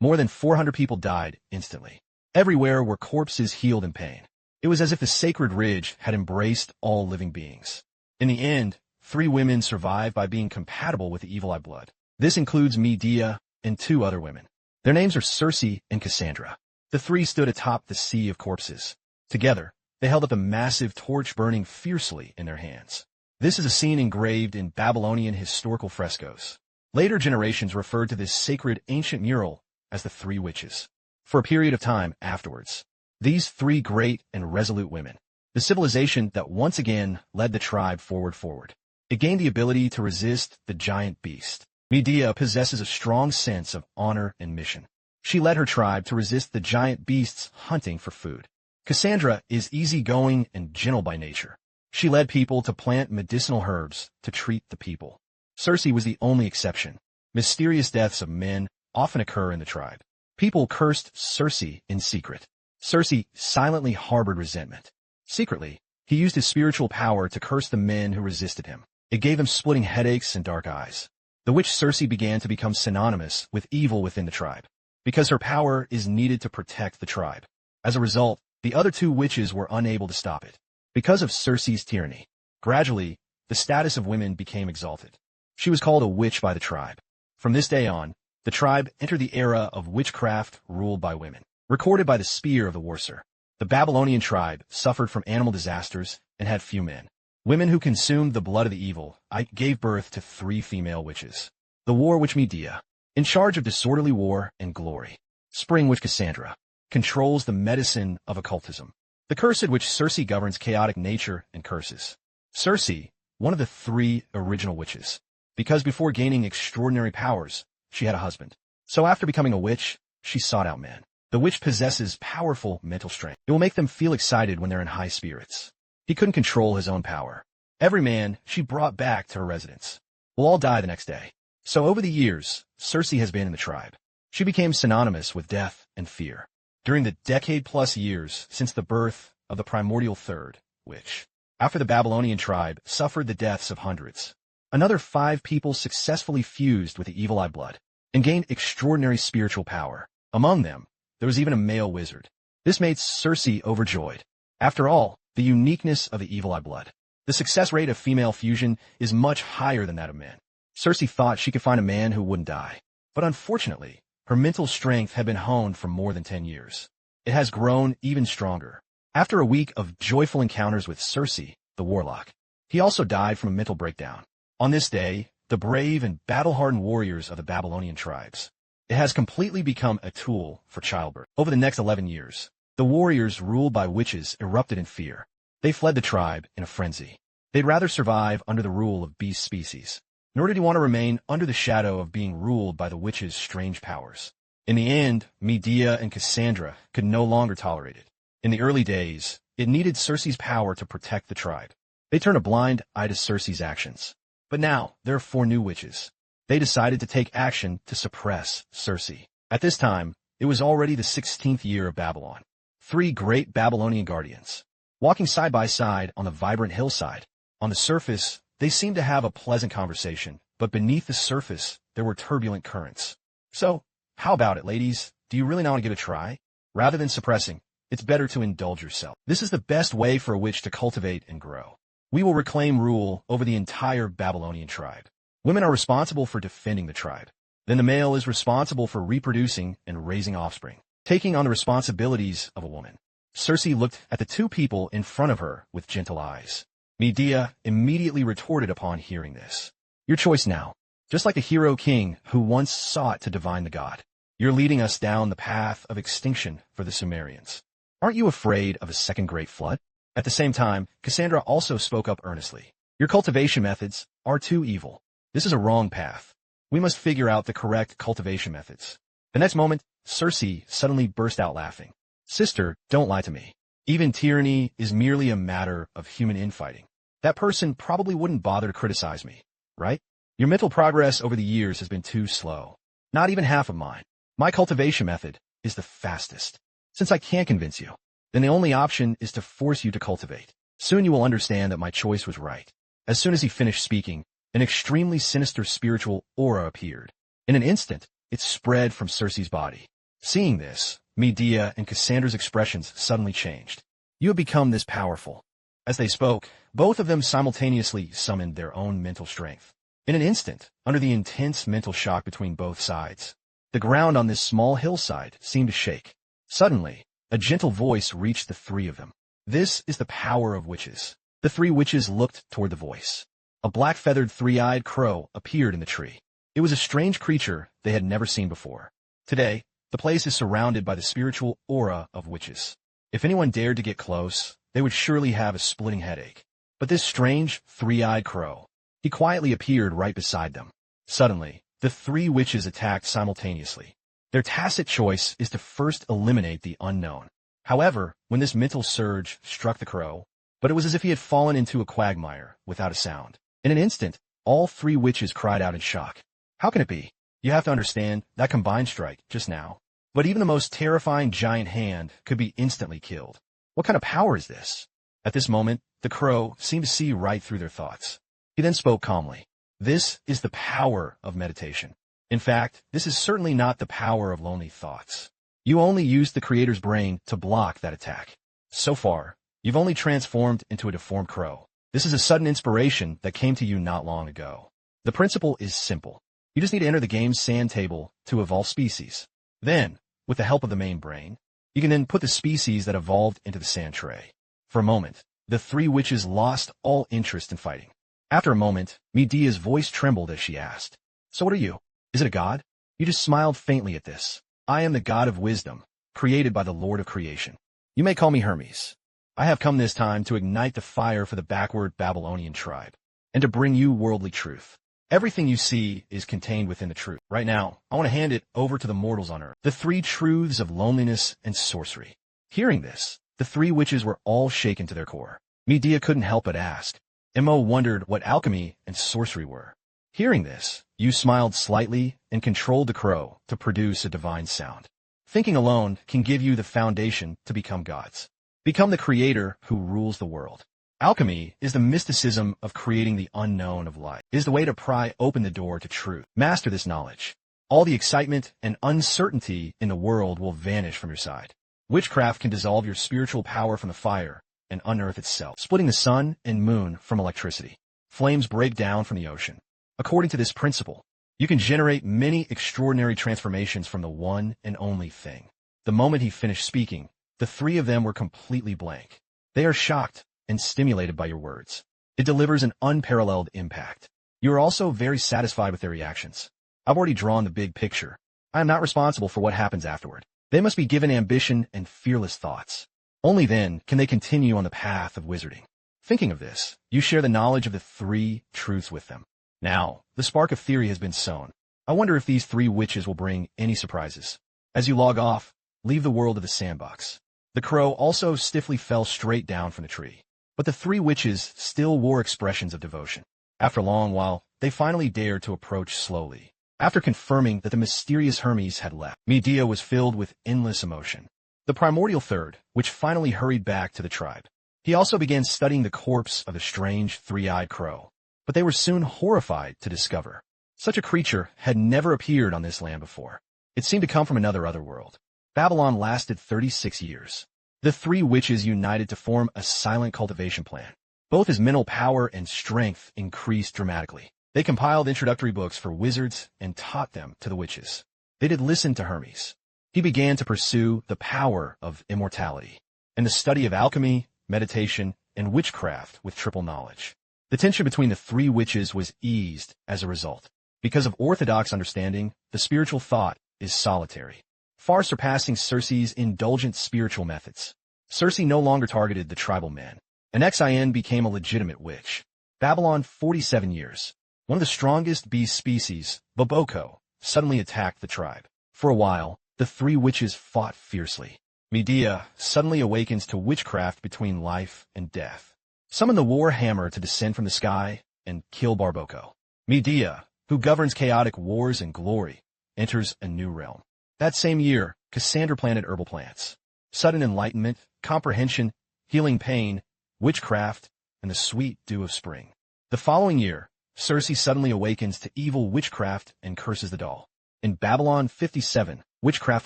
More than 400 people died instantly. Everywhere were corpses healed in pain. It was as if the sacred ridge had embraced all living beings. In the end, 3 women survived by being compatible with the evil eye blood. This includes Medea and 2 other women. Their names are Circe and Cassandra. The 3 stood atop the sea of corpses. Together, they held up a massive torch burning fiercely in their hands. This is a scene engraved in Babylonian historical frescoes. Later generations referred to this sacred ancient mural as the 3 witches. For a period of time afterwards, these 3 great and resolute women, the civilization that once again led the tribe forward. It gained the ability to resist the giant beast. Medea possesses a strong sense of honor and mission. She led her tribe to resist the giant beasts hunting for food. Cassandra is easygoing and gentle by nature. She led people to plant medicinal herbs to treat the people. Circe was the only exception. Mysterious deaths of men often occur in the tribe. People cursed Circe in secret. Circe silently harbored resentment. Secretly, he used his spiritual power to curse the men who resisted him. It gave him splitting headaches and dark eyes. The witch Circe began to become synonymous with evil within the tribe, because her power is needed to protect the tribe. As a result, the other two witches were unable to stop it. Because of Circe's tyranny, gradually, the status of women became exalted. She was called a witch by the tribe. From this day on, the tribe entered the era of witchcraft ruled by women. Recorded by the spear of the Warser, the Babylonian tribe suffered from animal disasters and had few men. Women who consumed the blood of the evil gave birth to 3 female witches. The war witch Medea, in charge of disorderly war and glory. Spring witch Cassandra, controls the medicine of occultism. The cursed witch Circe governs chaotic nature and curses. Circe, one of the 3 original witches, because before gaining extraordinary powers, she had a husband. So after becoming a witch, she sought out men. The witch possesses powerful mental strength. It will make them feel excited when they're in high spirits. He couldn't control his own power. Every man she brought back to her residence will all die the next day. So over the years, Circe has been in the tribe. She became synonymous with death and fear. During the decade-plus years since the birth of the primordial 3rd witch, after the Babylonian tribe suffered the deaths of hundreds, another 5 people successfully fused with the evil eye blood and gained extraordinary spiritual power. Among them, there was even a male wizard. This made Circe overjoyed. After all, the uniqueness of the evil eye blood. The success rate of female fusion is much higher than that of men. Circe thought she could find a man who wouldn't die. But unfortunately, her mental strength had been honed for more than 10 years. It has grown even stronger. After a week of joyful encounters with Circe, the warlock, he also died from a mental breakdown. On this day, the brave and battle-hardened warriors of the Babylonian tribes, it has completely become a tool for childbirth. Over the next 11 years, the warriors ruled by witches erupted in fear. They fled the tribe in a frenzy. They'd rather survive under the rule of beast species, nor did he want to remain under the shadow of being ruled by the witches' strange powers. In the end, Medea and Cassandra could no longer tolerate it. In the early days, it needed Circe's power to protect the tribe. They turned a blind eye to Circe's actions. But now, there are 4 new witches. They decided to take action to suppress Circe. At this time, it was already the 16th year of Babylon. 3 great Babylonian guardians, walking side by side on the vibrant hillside. On the surface, they seemed to have a pleasant conversation, but beneath the surface, there were turbulent currents. So, how about it, ladies? Do you really not want to give it a try? Rather than suppressing, it's better to indulge yourself. This is the best way for a witch to cultivate and grow. We will reclaim rule over the entire Babylonian tribe. Women are responsible for defending the tribe. Then the male is responsible for reproducing and raising offspring, taking on the responsibilities of a woman. Circe looked at the 2 people in front of her with gentle eyes. Medea immediately retorted upon hearing this. Your choice now. Just like the hero king who once sought to divine the god, you're leading us down the path of extinction for the Sumerians. Aren't you afraid of a second great flood? At the same time, Cassandra also spoke up earnestly. Your cultivation methods are too evil. This is a wrong path. We must figure out the correct cultivation methods. The next moment, Circe suddenly burst out laughing. Sister, don't lie to me. Even tyranny is merely a matter of human infighting. That person probably wouldn't bother to criticize me, right? Your mental progress over the years has been too slow. Not even half of mine. My cultivation method is the fastest. Since I can't convince you, then the only option is to force you to cultivate. Soon you will understand that my choice was right. As soon as he finished speaking, an extremely sinister spiritual aura appeared. In an instant, it spread from Circe's body. Seeing this, Medea and Cassandra's expressions suddenly changed. You have become this powerful. As they spoke, both of them simultaneously summoned their own mental strength. In an instant, under the intense mental shock between both sides, the ground on this small hillside seemed to shake. Suddenly, a gentle voice reached the 3 of them. This is the power of witches. The 3 witches looked toward the voice. A black-feathered 3-eyed crow appeared in the tree. It was a strange creature they had never seen before. Today, the place is surrounded by the spiritual aura of witches. If anyone dared to get close, they would surely have a splitting headache. But this strange 3-eyed crow, he quietly appeared right beside them. Suddenly, the 3 witches attacked simultaneously. Their tacit choice is to first eliminate the unknown. However, when this mental surge struck the crow, but it was as if he had fallen into a quagmire without a sound. In an instant, all three witches cried out in shock. How can it be? You have to understand, that combined strike, just now. But even the most terrifying giant hand could be instantly killed. What kind of power is this? At this moment, the crow seemed to see right through their thoughts. He then spoke calmly. This is the power of meditation. In fact, this is certainly not the power of lonely thoughts. You only used the Creator's brain to block that attack. So far, you've only transformed into a deformed crow. This is a sudden inspiration that came to you not long ago. The principle is simple. You just need to enter the game's sand table to evolve species. Then, with the help of the main brain, you can then put the species that evolved into the sand tray. For a moment, the three witches lost all interest in fighting. After a moment, Medea's voice trembled as she asked, "So what are you? Is it a god?" You just smiled faintly at this. "I am the god of wisdom, created by the Lord of creation. You may call me Hermes. I have come this time to ignite the fire for the backward Babylonian tribe, and to bring you worldly truth. Everything you see is contained within the truth. Right now, I want to hand it over to the mortals on earth. The three truths of loneliness and sorcery." Hearing this, the three witches were all shaken to their core. Medea couldn't help but ask. Mo wondered what alchemy and sorcery were. Hearing this, you smiled slightly and controlled the crow to produce a divine sound. Thinking alone can give you the foundation to become gods. Become the creator who rules the world. Alchemy is the mysticism of creating the unknown of life. It is the way to pry open the door to truth. Master this knowledge. All the excitement and uncertainty in the world will vanish from your side. Witchcraft can dissolve your spiritual power from the fire and unearth itself, splitting the sun and moon from electricity. Flames break down from the ocean. According to this principle, you can generate many extraordinary transformations from the one and only thing. The moment he finished speaking, the three of them were completely blank. They are shocked and stimulated by your words. It delivers an unparalleled impact. You are also very satisfied with their reactions. I've already drawn the big picture. I am not responsible for what happens afterward. They must be given ambition and fearless thoughts. Only then can they continue on the path of wizarding. Thinking of this, you share the knowledge of the three truths with them. Now, the spark of theory has been sown. I wonder if these three witches will bring any surprises. As you log off, leave the world of the sandbox. The crow also stiffly fell straight down from the tree. But the three witches still wore expressions of devotion. After a long while, they finally dared to approach slowly. After confirming that the mysterious Hermes had left, Medea was filled with endless emotion. The primordial third, which finally hurried back to the tribe. He also began studying the corpse of the strange three-eyed crow. But they were soon horrified to discover such a creature had never appeared on this land before. It seemed to come from another otherworld. Babylon lasted 36 years. The three witches united to form a silent cultivation plan. Both his mental power and strength increased dramatically. They compiled introductory books for wizards and taught them to the witches. They did listen to Hermes. He began to pursue the power of immortality and the study of alchemy, meditation, and witchcraft with triple knowledge. The tension between the three witches was eased as a result. Because of orthodox understanding, the spiritual thought is solitary, far surpassing Circe's indulgent spiritual methods. Circe no longer targeted the tribal men. An Xin became a legitimate witch. Babylon 47 years. One of the strongest beast species, Boboko, suddenly attacked the tribe. For a while, the three witches fought fiercely. Medea suddenly awakens to witchcraft between life and death. Summon the war hammer to descend from the sky and kill Barboko. Medea, who governs chaotic wars and glory, enters a new realm. That same year, Cassandra planted herbal plants. Sudden enlightenment, comprehension, healing pain, witchcraft, and the sweet dew of spring. The following year, Circe suddenly awakens to evil witchcraft and curses the doll. In Babylon 57, witchcraft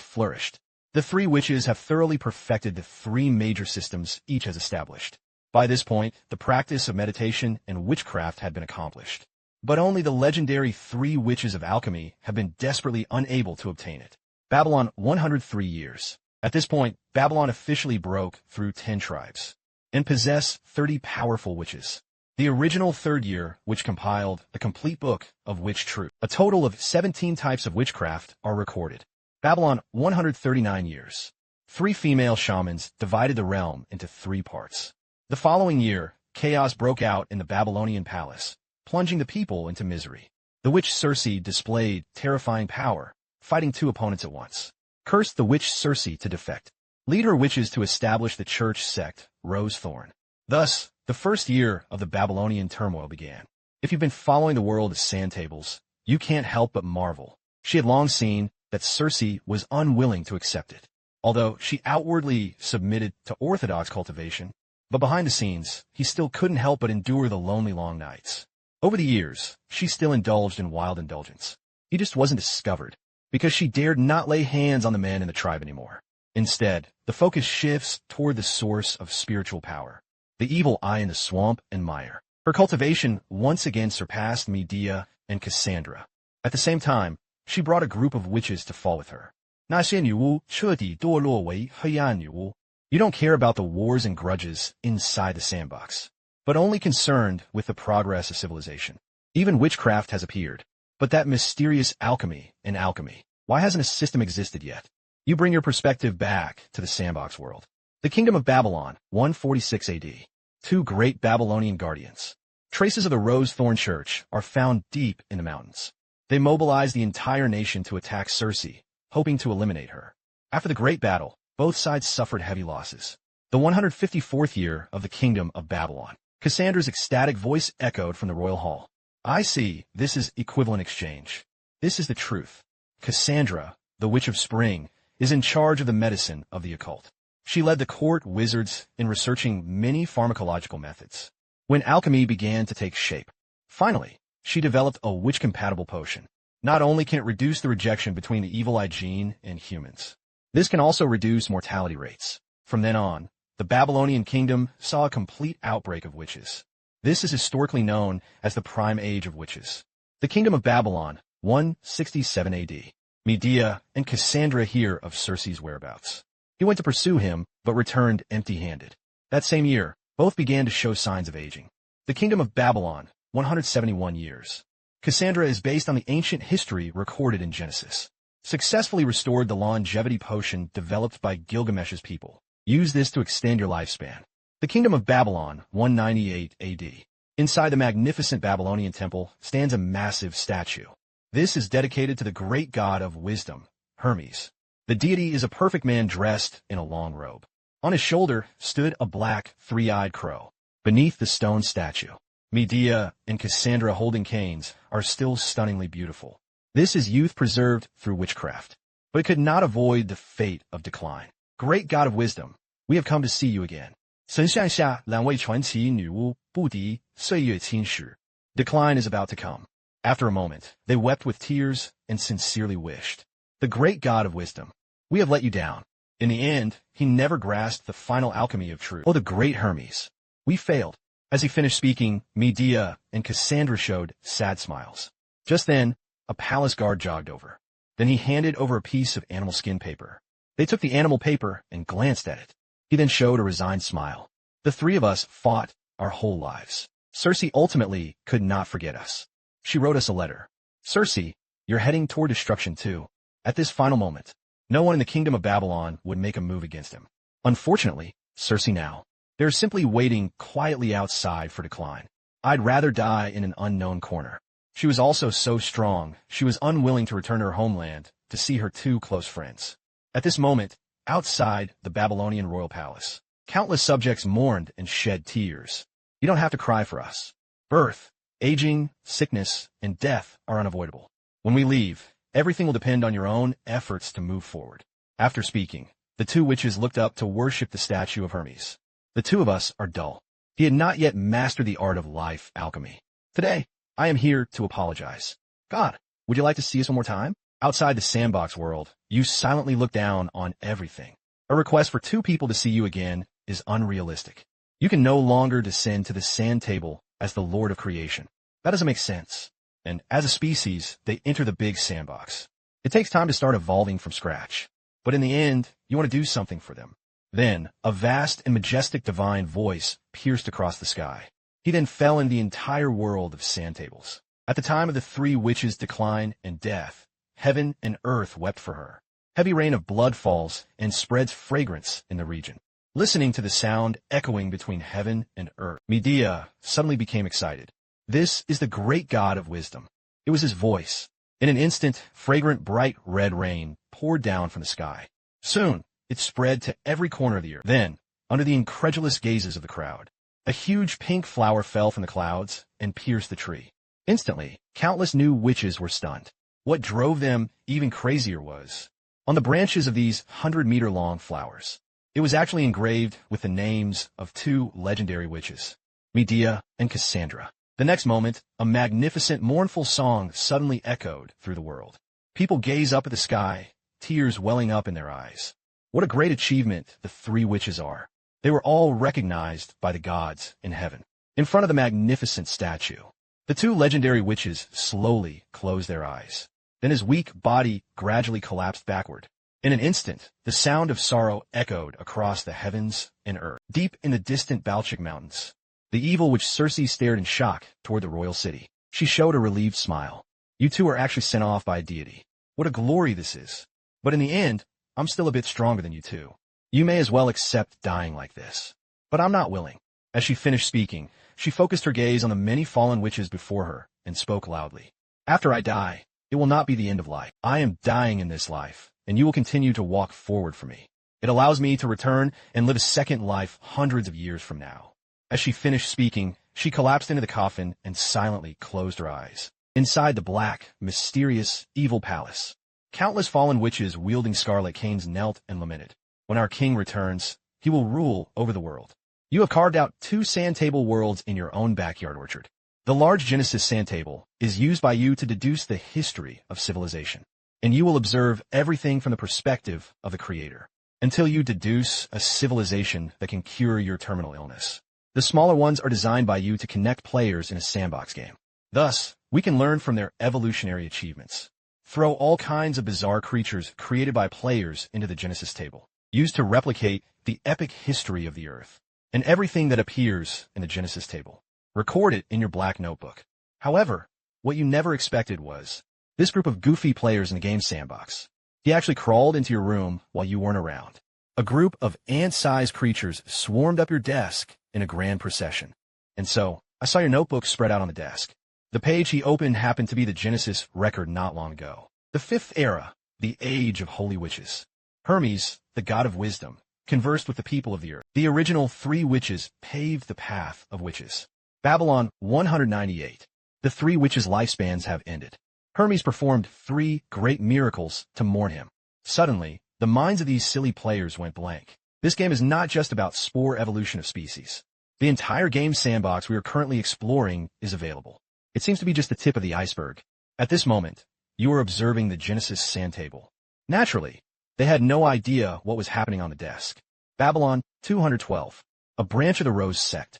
flourished. The three witches have thoroughly perfected the three major systems each has established. By this point, the practice of meditation and witchcraft had been accomplished. But only the legendary three witches of alchemy have been desperately unable to obtain it. Babylon 103 years. At this point, Babylon officially broke through 10 tribes and possess 30 powerful witches. The original third year, which compiled the complete book of witch truth. A total of 17 types of witchcraft are recorded. Babylon 139 years. 3 female shamans divided the realm into 3 parts. The following year, chaos broke out in the Babylonian palace, plunging the people into misery. The witch Circe displayed terrifying power, fighting two opponents at once. Cursed the witch Circe to defect. Lead her witches to establish the church sect, Rose Thorn. Thus, the first year of the Babylonian turmoil began. If you've been following the world of sand tables, you can't help but marvel. She had long seen that Circe was unwilling to accept it, although she outwardly submitted to orthodox cultivation. But behind the scenes, he still couldn't help but endure the lonely long nights. Over the years, she still indulged in wild indulgence. He just wasn't discovered, because she dared not lay hands on the men in the tribe anymore. Instead, the focus shifts toward the source of spiritual power, the evil eye in the swamp and mire. Her cultivation once again surpassed Medea and Cassandra. At the same time, she brought a group of witches to fall with her. 那些女巫彻底堕落为黑暗女巫. You don't care about the wars and grudges inside the sandbox, but only concerned with the progress of civilization. Even witchcraft has appeared. But that mysterious alchemy in alchemy, why hasn't a system existed yet? You bring your perspective back to the sandbox world. The Kingdom of Babylon, 146 AD. Two great Babylonian guardians. Traces of the Rose Thorn Church are found deep in the mountains. They mobilized the entire nation to attack Circe, hoping to eliminate her. After the great battle, both sides suffered heavy losses. The 154th year of the Kingdom of Babylon. Cassandra's ecstatic voice echoed from the royal hall. I see, this is equivalent exchange. This is the truth. Cassandra, the Witch of Spring, is in charge of the medicine of the occult. She led the court wizards in researching many pharmacological methods. When alchemy began to take shape, finally, she developed a witch-compatible potion. Not only can it reduce the rejection between the evil eye gene and humans, this can also reduce mortality rates. From then on, the Babylonian kingdom saw a complete outbreak of witches. This is historically known as the Prime Age of Witches. The Kingdom of Babylon, 167 AD. Medea and Cassandra hear of Circe's whereabouts. He went to pursue him, but returned empty-handed. That same year, both began to show signs of aging. The Kingdom of Babylon, 171 years. Cassandra is based on the ancient history recorded in Genesis. Successfully restored the longevity potion developed by Gilgamesh's people. Use this to extend your lifespan. The Kingdom of Babylon, 198 AD. Inside the magnificent Babylonian temple stands a massive statue. This is dedicated to the great god of wisdom, Hermes. The deity is a perfect man dressed in a long robe. On his shoulder stood a black, three-eyed crow. Beneath the stone statue, Medea and Cassandra holding canes are still stunningly beautiful. This is youth preserved through witchcraft. But it could not avoid the fate of decline. Great god of wisdom, we have come to see you again. 神像下两位传奇女巫不敌岁月侵蚀. Decline is about to come. After a moment, they wept with tears and sincerely wished. The great god of wisdom, we have let you down. In the end, he never grasped the final alchemy of truth. Oh, the great Hermes, we failed. As he finished speaking, Medea and Cassandra showed sad smiles. Just then, a palace guard jogged over. Then he handed over a piece of animal skin paper. They took the animal paper and glanced at it. He then showed a resigned smile. The three of us fought our whole lives. Circe ultimately could not forget us. She wrote us a letter. Circe, you're heading toward destruction too. At this final moment, no one in the Kingdom of Babylon would make a move against him. Unfortunately, Circe now, they're simply waiting quietly outside for decline. I'd rather die in an unknown corner. She was also so strong, she was unwilling to return to her homeland to see her two close friends. At this moment, outside the Babylonian royal palace, countless subjects mourned and shed tears. You don't have to cry for us. Birth, aging, sickness, and death are unavoidable. When we leave, everything will depend on your own efforts to move forward. After speaking, the two witches looked up to worship the statue of Hermes. The two of us are dull. He had not yet mastered the art of life alchemy. Today, I am here to apologize. God, would you like to see us one more time? Outside the sandbox world, you silently look down on everything. A request for two people to see you again is unrealistic. You can no longer descend to the sand table as the Lord of creation. That doesn't make sense. And as a species, they enter the big sandbox. It takes time to start evolving from scratch. But in the end, you want to do something for them. Then, a vast and majestic divine voice pierced across the sky. He then fell in the entire world of sand tables. At the time of the three witches' decline and death, heaven and earth wept for her. Heavy rain of blood falls and spreads fragrance in the region. Listening to the sound echoing between heaven and earth, Medea suddenly became excited. This is the great god of wisdom. It was his voice. In an instant, fragrant, bright red rain poured down from the sky. Soon, it spread to every corner of the earth. Then, under the incredulous gazes of the crowd, a huge pink flower fell from the clouds and pierced the tree. Instantly, countless new witches were stunned. What drove them even crazier was, on the branches of these 100-meter-long flowers, it was actually engraved with the names of two legendary witches, Medea and Cassandra. The next moment, a magnificent, mournful song suddenly echoed through the world. People gaze up at the sky, tears welling up in their eyes. What a great achievement the three witches are. They were all recognized by the gods in heaven. In front of the magnificent statue, the two legendary witches slowly closed their eyes. Then his weak body gradually collapsed backward. In an instant, the sound of sorrow echoed across the heavens and earth. Deep in the distant Balchik Mountains, the evil witch Circe stared in shock toward the royal city. She showed a relieved smile. You two are actually sent off by a deity. What a glory this is. But in the end, I'm still a bit stronger than you two. You may as well accept dying like this. But I'm not willing. As she finished speaking, she focused her gaze on the many fallen witches before her and spoke loudly. After I die, it will not be the end of life. I am dying in this life, and you will continue to walk forward for me. It allows me to return and live a second life hundreds of years from now. As she finished speaking, she collapsed into the coffin and silently closed her eyes. Inside the black, mysterious, evil palace, countless fallen witches wielding scarlet canes knelt and lamented. When our king returns, he will rule over the world. You have carved out 2 sand table worlds in your own backyard orchard. The large Genesis sand table is used by you to deduce the history of civilization, and you will observe everything from the perspective of the creator, until you deduce a civilization that can cure your terminal illness. The smaller ones are designed by you to connect players in a sandbox game. Thus, we can learn from their evolutionary achievements. Throw all kinds of bizarre creatures created by players into the Genesis table, used to replicate the epic history of the Earth, and everything that appears in the Genesis table. Record it in your black notebook. However, what you never expected was, this group of goofy players in the game sandbox. He actually crawled into your room while you weren't around. A group of ant-sized creatures swarmed up your desk in a grand procession. And so, I saw your notebook spread out on the desk. The page he opened happened to be the Genesis record not long ago. The 5th era, the age of holy witches. Hermes, the god of wisdom, conversed with the people of the earth. The original 3 witches paved the path of witches. Babylon 198. The 3 witches' lifespans have ended. Hermes performed 3 great miracles to mourn him. Suddenly, the minds of these silly players went blank. This game is not just about spore evolution of species. The entire game sandbox we are currently exploring is available. It seems to be just the tip of the iceberg. At this moment, you are observing the Genesis sand table. Naturally, they had no idea what was happening on the desk. Babylon 212. A branch of the Rose sect.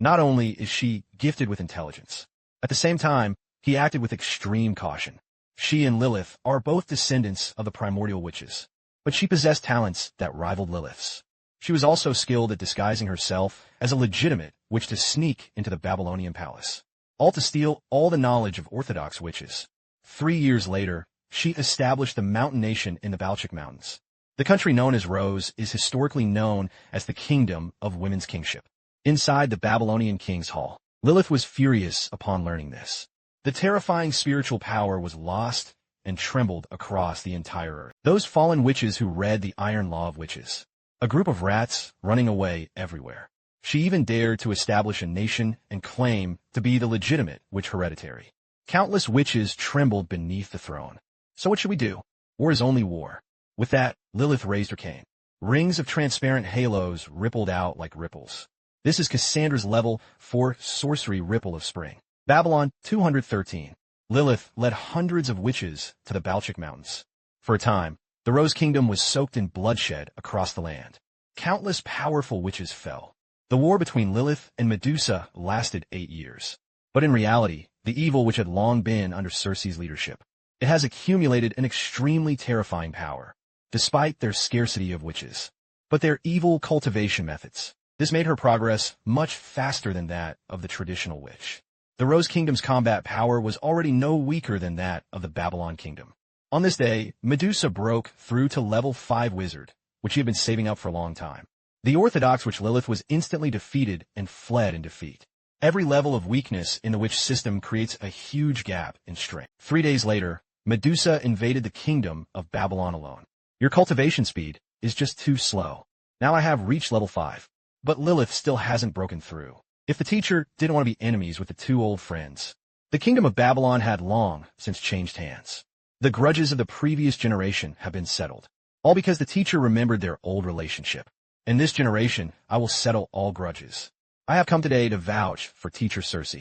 Not only is she gifted with intelligence, at the same time, he acted with extreme caution. She and Lilith are both descendants of the primordial witches, but she possessed talents that rivaled Lilith's. She was also skilled at disguising herself as a legitimate witch to sneak into the Babylonian palace, all to steal all the knowledge of orthodox witches. 3 years later, she established the mountain nation in the Balchik Mountains. The country known as Rose is historically known as the Kingdom of Women's Kingship. Inside the Babylonian king's hall, Lilith was furious upon learning this. The terrifying spiritual power was lost and trembled across the entire earth. Those fallen witches who read the Iron Law of Witches, a group of rats running away everywhere. She even dared to establish a nation and claim to be the legitimate witch hereditary. Countless witches trembled beneath the throne. So what should we do? War is only war. With that, Lilith raised her cane. Rings of transparent halos rippled out like ripples. This is Cassandra's level 4 sorcery ripple of spring. Babylon 213. Lilith led hundreds of witches to the Balchik Mountains. For a time, the Rose Kingdom was soaked in bloodshed across the land. Countless powerful witches fell. The war between Lilith and Medusa lasted 8 years. But in reality, the evil which had long been under Circe's leadership, it has accumulated an extremely terrifying power, despite their scarcity of witches. But their evil cultivation methods, this made her progress much faster than that of the traditional witch. The Rose Kingdom's combat power was already no weaker than that of the Babylon Kingdom. On this day, Medusa broke through to level 5 wizard, which he had been saving up for a long time. The orthodox witch Lilith was instantly defeated and fled in defeat. Every level of weakness in the witch system creates a huge gap in strength. 3 days later, Medusa invaded the kingdom of Babylon alone. Your cultivation speed is just too slow. Now I have reached level 5. But Lilith still hasn't broken through. If the teacher didn't want to be enemies with the two old friends, the kingdom of Babylon had long since changed hands. The grudges of the previous generation have been settled, all because the teacher remembered their old relationship. In this generation, I will settle all grudges. I have come today to vouch for teacher Circe.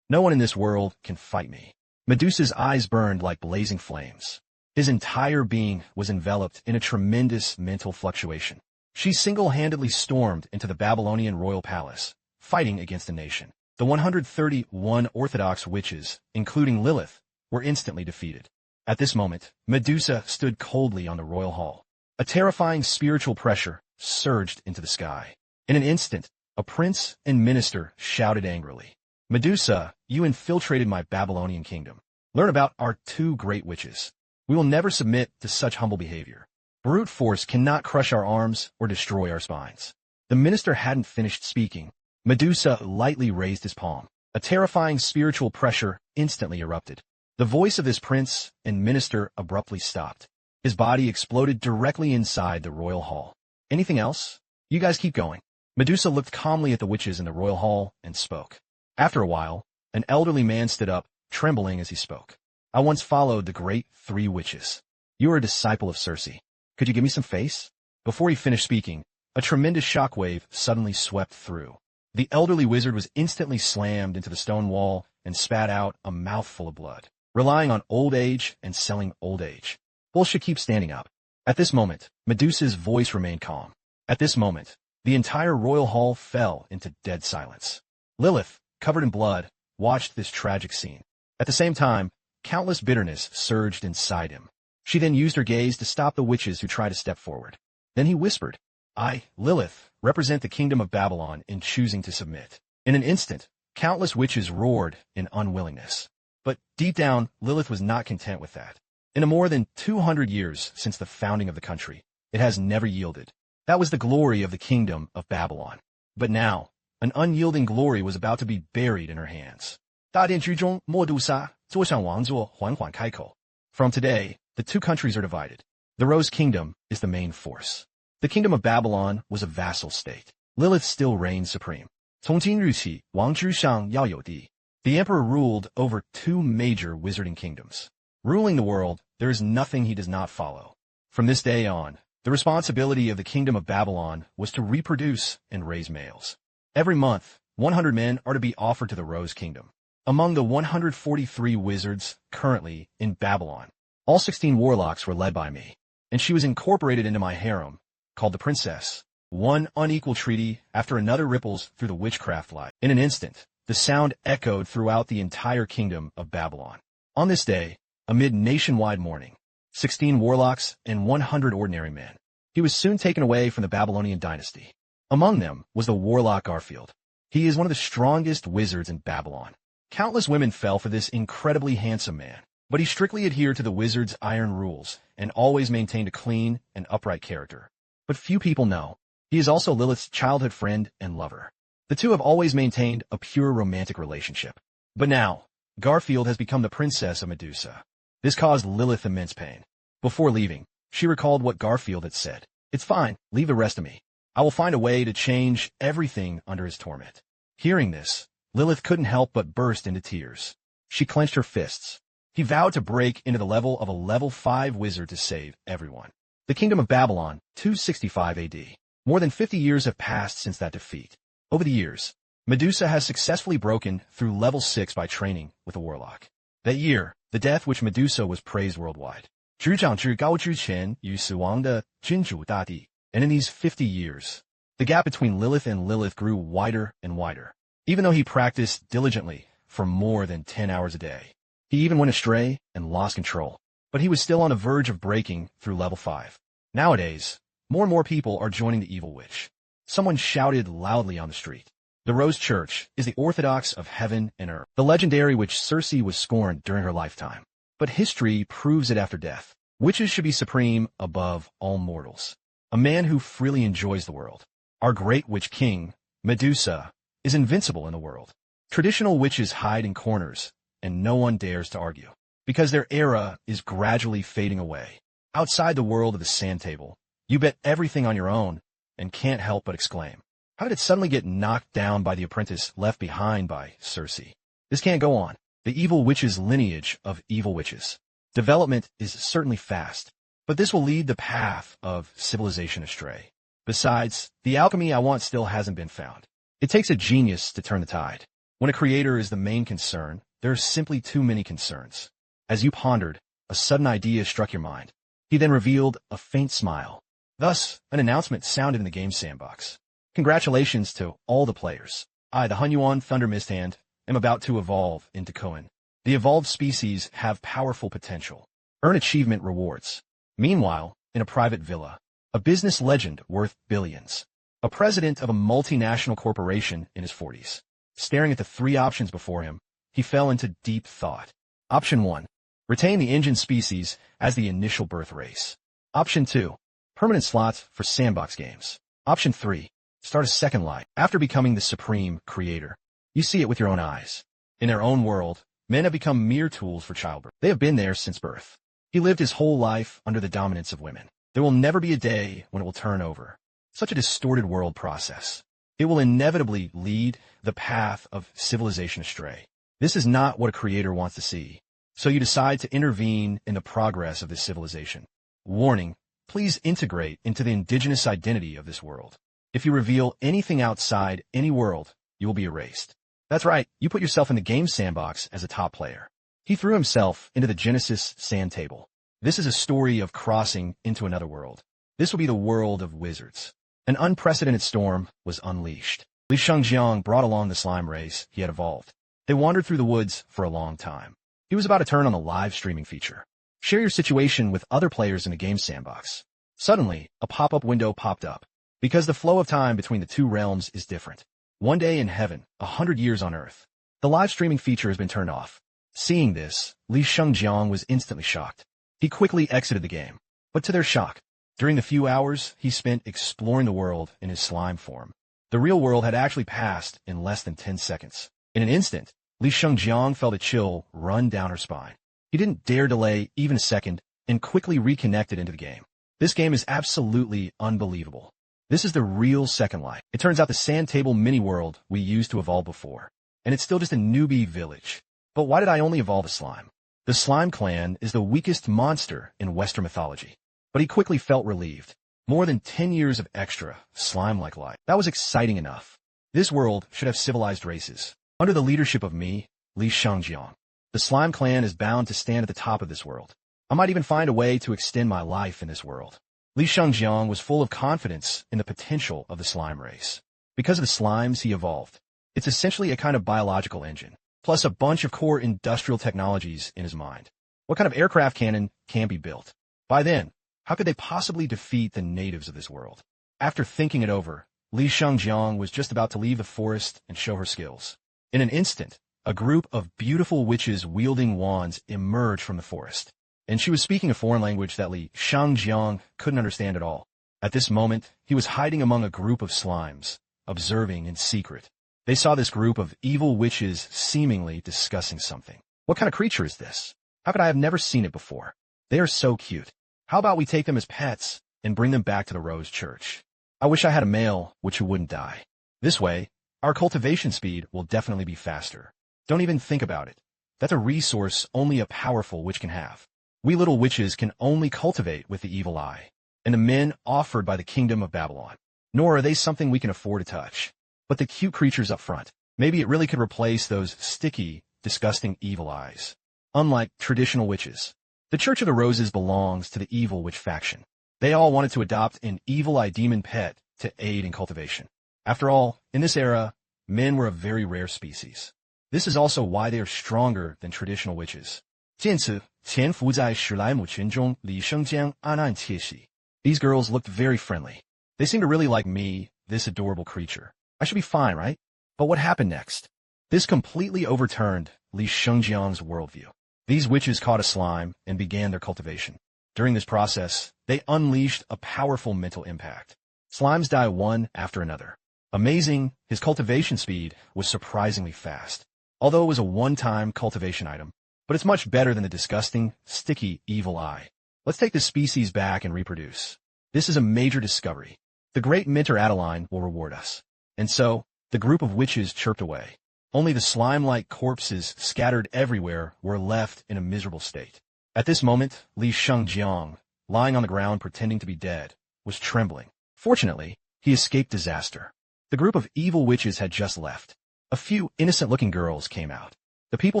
No one in this world can fight me. Medusa's eyes burned like blazing flames. His entire being was enveloped in a tremendous mental fluctuation. She single-handedly stormed into the Babylonian royal palace, fighting against a nation. The 131 orthodox witches, including Lilith, were instantly defeated. At this moment, Medusa stood coldly on the royal hall. A terrifying spiritual pressure surged into the sky. In an instant, a prince and minister shouted angrily, "Medusa, you infiltrated my Babylonian kingdom. Learn about our two great witches. We will never submit to such humble behavior. Brute force cannot crush our arms or destroy our spines." The minister hadn't finished speaking. Medusa lightly raised his palm. A terrifying spiritual pressure instantly erupted. The voice of this prince and minister abruptly stopped. His body exploded directly inside the royal hall. "Anything else? You guys keep going." Medusa looked calmly at the witches in the royal hall and spoke. After a while, an elderly man stood up, trembling as he spoke. "I once followed the great three witches. You are a disciple of Circe. Could you give me some face?" Before he finished speaking, a tremendous shockwave suddenly swept through. The elderly wizard was instantly slammed into the stone wall and spat out a mouthful of blood. Relying on old age and selling old age. Bullshit keeps standing up. At this moment, Medusa's voice remained calm. At this moment, the entire royal hall fell into dead silence. Lilith, covered in blood, watched this tragic scene. At the same time, countless bitterness surged inside him. She then used her gaze to stop the witches who tried to step forward. Then he whispered, "I, Lilith, represent the kingdom of Babylon in choosing to submit." In an instant, countless witches roared in unwillingness. But deep down, Lilith was not content with that. In the more than 200 years since the founding of the country, it has never yielded. That was the glory of the kingdom of Babylon. But now, an unyielding glory was about to be buried in her hands. 大殿居中，默度杀，坐上王座，缓缓开口. From today, the two countries are divided. The Rose Kingdom is the main force. The kingdom of Babylon was a vassal state. Lilith still reigned supreme. 从今日起，王之上要有地. The emperor ruled over two major wizarding kingdoms. Ruling the world, there is nothing he does not follow. From this day on, the responsibility of the kingdom of Babylon was to reproduce and raise males. Every month, 100 men are to be offered to the Rose Kingdom. Among the 143 wizards currently in Babylon, all 16 warlocks were led by me, and she was incorporated into my harem, called the princess. One unequal treaty after another ripples through the witchcraft light. In an instant, the sound echoed throughout the entire kingdom of Babylon. On this day, amid nationwide mourning, 16 warlocks and 100 ordinary men, he was soon taken away from the Babylonian dynasty. Among them was the warlock Garfield. He is one of the strongest wizards in Babylon. Countless women fell for this incredibly handsome man, but he strictly adhered to the wizard's iron rules and always maintained a clean and upright character. But few people know, he is also Lilith's childhood friend and lover. The two have always maintained a pure romantic relationship. But now, Garfield has become the princess of Medusa. This caused Lilith immense pain. Before leaving, she recalled what Garfield had said. "It's fine, leave the rest to me. I will find a way to change everything under his torment." Hearing this, Lilith couldn't help but burst into tears. She clenched her fists. He vowed to break into the level of a level 5 wizard to save everyone. The Kingdom of Babylon, 265 AD. More than 50 years have passed since that defeat. Over the years, Medusa has successfully broken through level 6 by training with a warlock. That year, the death which Medusa was praised worldwide. 执掌至高之前与死亡的君主大帝. And in these 50 years, the gap between Lilith and Lilith grew wider and wider. Even though he practiced diligently for more than 10 hours a day, he even went astray and lost control. But he was still on the verge of breaking through level 5. Nowadays, more and more people are joining the evil witch. Someone shouted loudly on the street. The Rose Church is the orthodox of heaven and earth, the legendary which Circe was scorned during her lifetime. But history proves it after death. Witches should be supreme above all mortals. A man who freely enjoys the world. Our great witch king, Medusa, is invincible in the world. Traditional witches hide in corners, and no one dares to argue, because their era is gradually fading away. Outside the world of the sand table, you bet everything on your own, and can't help but exclaim, how did it suddenly get knocked down by the apprentice left behind by Circe? This can't go on. The evil witch's lineage of evil witches. Development is certainly fast, but this will lead the path of civilization astray. Besides, the alchemy I want still hasn't been found. It takes a genius to turn the tide. When a creator is the main concern, there are simply too many concerns. As you pondered, a sudden idea struck your mind. He then revealed a faint smile. Thus, an announcement sounded in the game sandbox. Congratulations to all the players. I, the Hunyuan Thunder Misthand, am about to evolve into Koan. The evolved species have powerful potential. Earn achievement rewards. Meanwhile, in a private villa, a business legend worth billions. A president of a multinational corporation in his 40s. Staring at the three options before him, he fell into deep thought. Option 1. Retain the engine species as the initial birth race. Option 2. Permanent slots for sandbox games. Option 3. Start a second life. After becoming the supreme creator, you see it with your own eyes. In their own world, men have become mere tools for childbirth. They have been there since birth. He lived his whole life under the dominance of women. There will never be a day when it will turn over. Such a distorted world process. It will inevitably lead the path of civilization astray. This is not what a creator wants to see. So you decide to intervene in the progress of this civilization. Warning, please integrate into the indigenous identity of this world. If you reveal anything outside any world, you will be erased. That's right, you put yourself in the game sandbox as a top player. He threw himself into the Genesis sand table. This is a story of crossing into another world. This will be the world of wizards. An unprecedented storm was unleashed. Li Shengjiang brought along the slime race he had evolved. They wandered through the woods for a long time. He was about to turn on the live streaming feature. Share your situation with other players in the game sandbox. Suddenly, a pop-up window popped up. Because the flow of time between the two realms is different. One day in heaven, 100 years on earth. The live streaming feature has been turned off. Seeing this, Li Shengjiang was instantly shocked. He quickly exited the game. But to their shock, during the few hours he spent exploring the world in his slime form, the real world had actually passed in less than 10 seconds. In an instant, Li Shengjiang felt a chill run down her spine. He didn't dare delay even a second and quickly reconnected into the game. This game is absolutely unbelievable. This is the real Second Life. It turns out the sand table mini-world we used to evolve before. And it's still just a newbie village. But why did I only evolve a slime? The slime clan is the weakest monster in Western mythology. But he quickly felt relieved. More than 10 years of extra, slime-like life. That was exciting enough. This world should have civilized races. Under the leadership of me, Li Shengjiang, the slime clan is bound to stand at the top of this world. I might even find a way to extend my life in this world. Li Shengjiang was full of confidence in the potential of the slime race. Because of the slimes he evolved, it's essentially a kind of biological engine, plus a bunch of core industrial technologies in his mind. What kind of aircraft cannon can be built? By then, how could they possibly defeat the natives of this world? After thinking it over, Li Shengjiang was just about to leave the forest and show her skills. In an instant, a group of beautiful witches wielding wands emerged from the forest, and she was speaking a foreign language that Li Shengjiang couldn't understand at all. At this moment, he was hiding among a group of slimes, observing in secret. They saw this group of evil witches seemingly discussing something. What kind of creature is this? How could I have never seen it before? They are so cute. How about we take them as pets and bring them back to the Rose Church? I wish I had a male which wouldn't die. This way, our cultivation speed will definitely be faster. Don't even think about it. That's a resource only a powerful witch can have. We little witches can only cultivate with the evil eye, and the men offered by the kingdom of Babylon. Nor are they something we can afford to touch. But the cute creatures up front, maybe it really could replace those sticky, disgusting evil eyes. Unlike traditional witches, the Church of the Roses belongs to the evil witch faction. They all wanted to adopt an evil eye demon pet to aid in cultivation. After all, in this era, men were a very rare species. This is also why they are stronger than traditional witches. 见此，潜伏在史莱姆群中，李生将安安窃喜. These girls looked very friendly. They seem to really like me, this adorable creature. I should be fine, right? But what happened next? This completely overturned Li Shengjiang's worldview. These witches caught a slime and began their cultivation. During this process, they unleashed a powerful mental impact. Slimes die one after another. Amazing, his cultivation speed was surprisingly fast. Although it was a one-time cultivation item, but it's much better than the disgusting, sticky, evil eye. Let's take this species back and reproduce. This is a major discovery. The great Minter Adeline will reward us. And so, the group of witches chirped away. Only the slime-like corpses scattered everywhere were left in a miserable state. At this moment, Li Shengjiang, lying on the ground pretending to be dead, was trembling. Fortunately, he escaped disaster. The group of evil witches had just left. A few innocent-looking girls came out. The people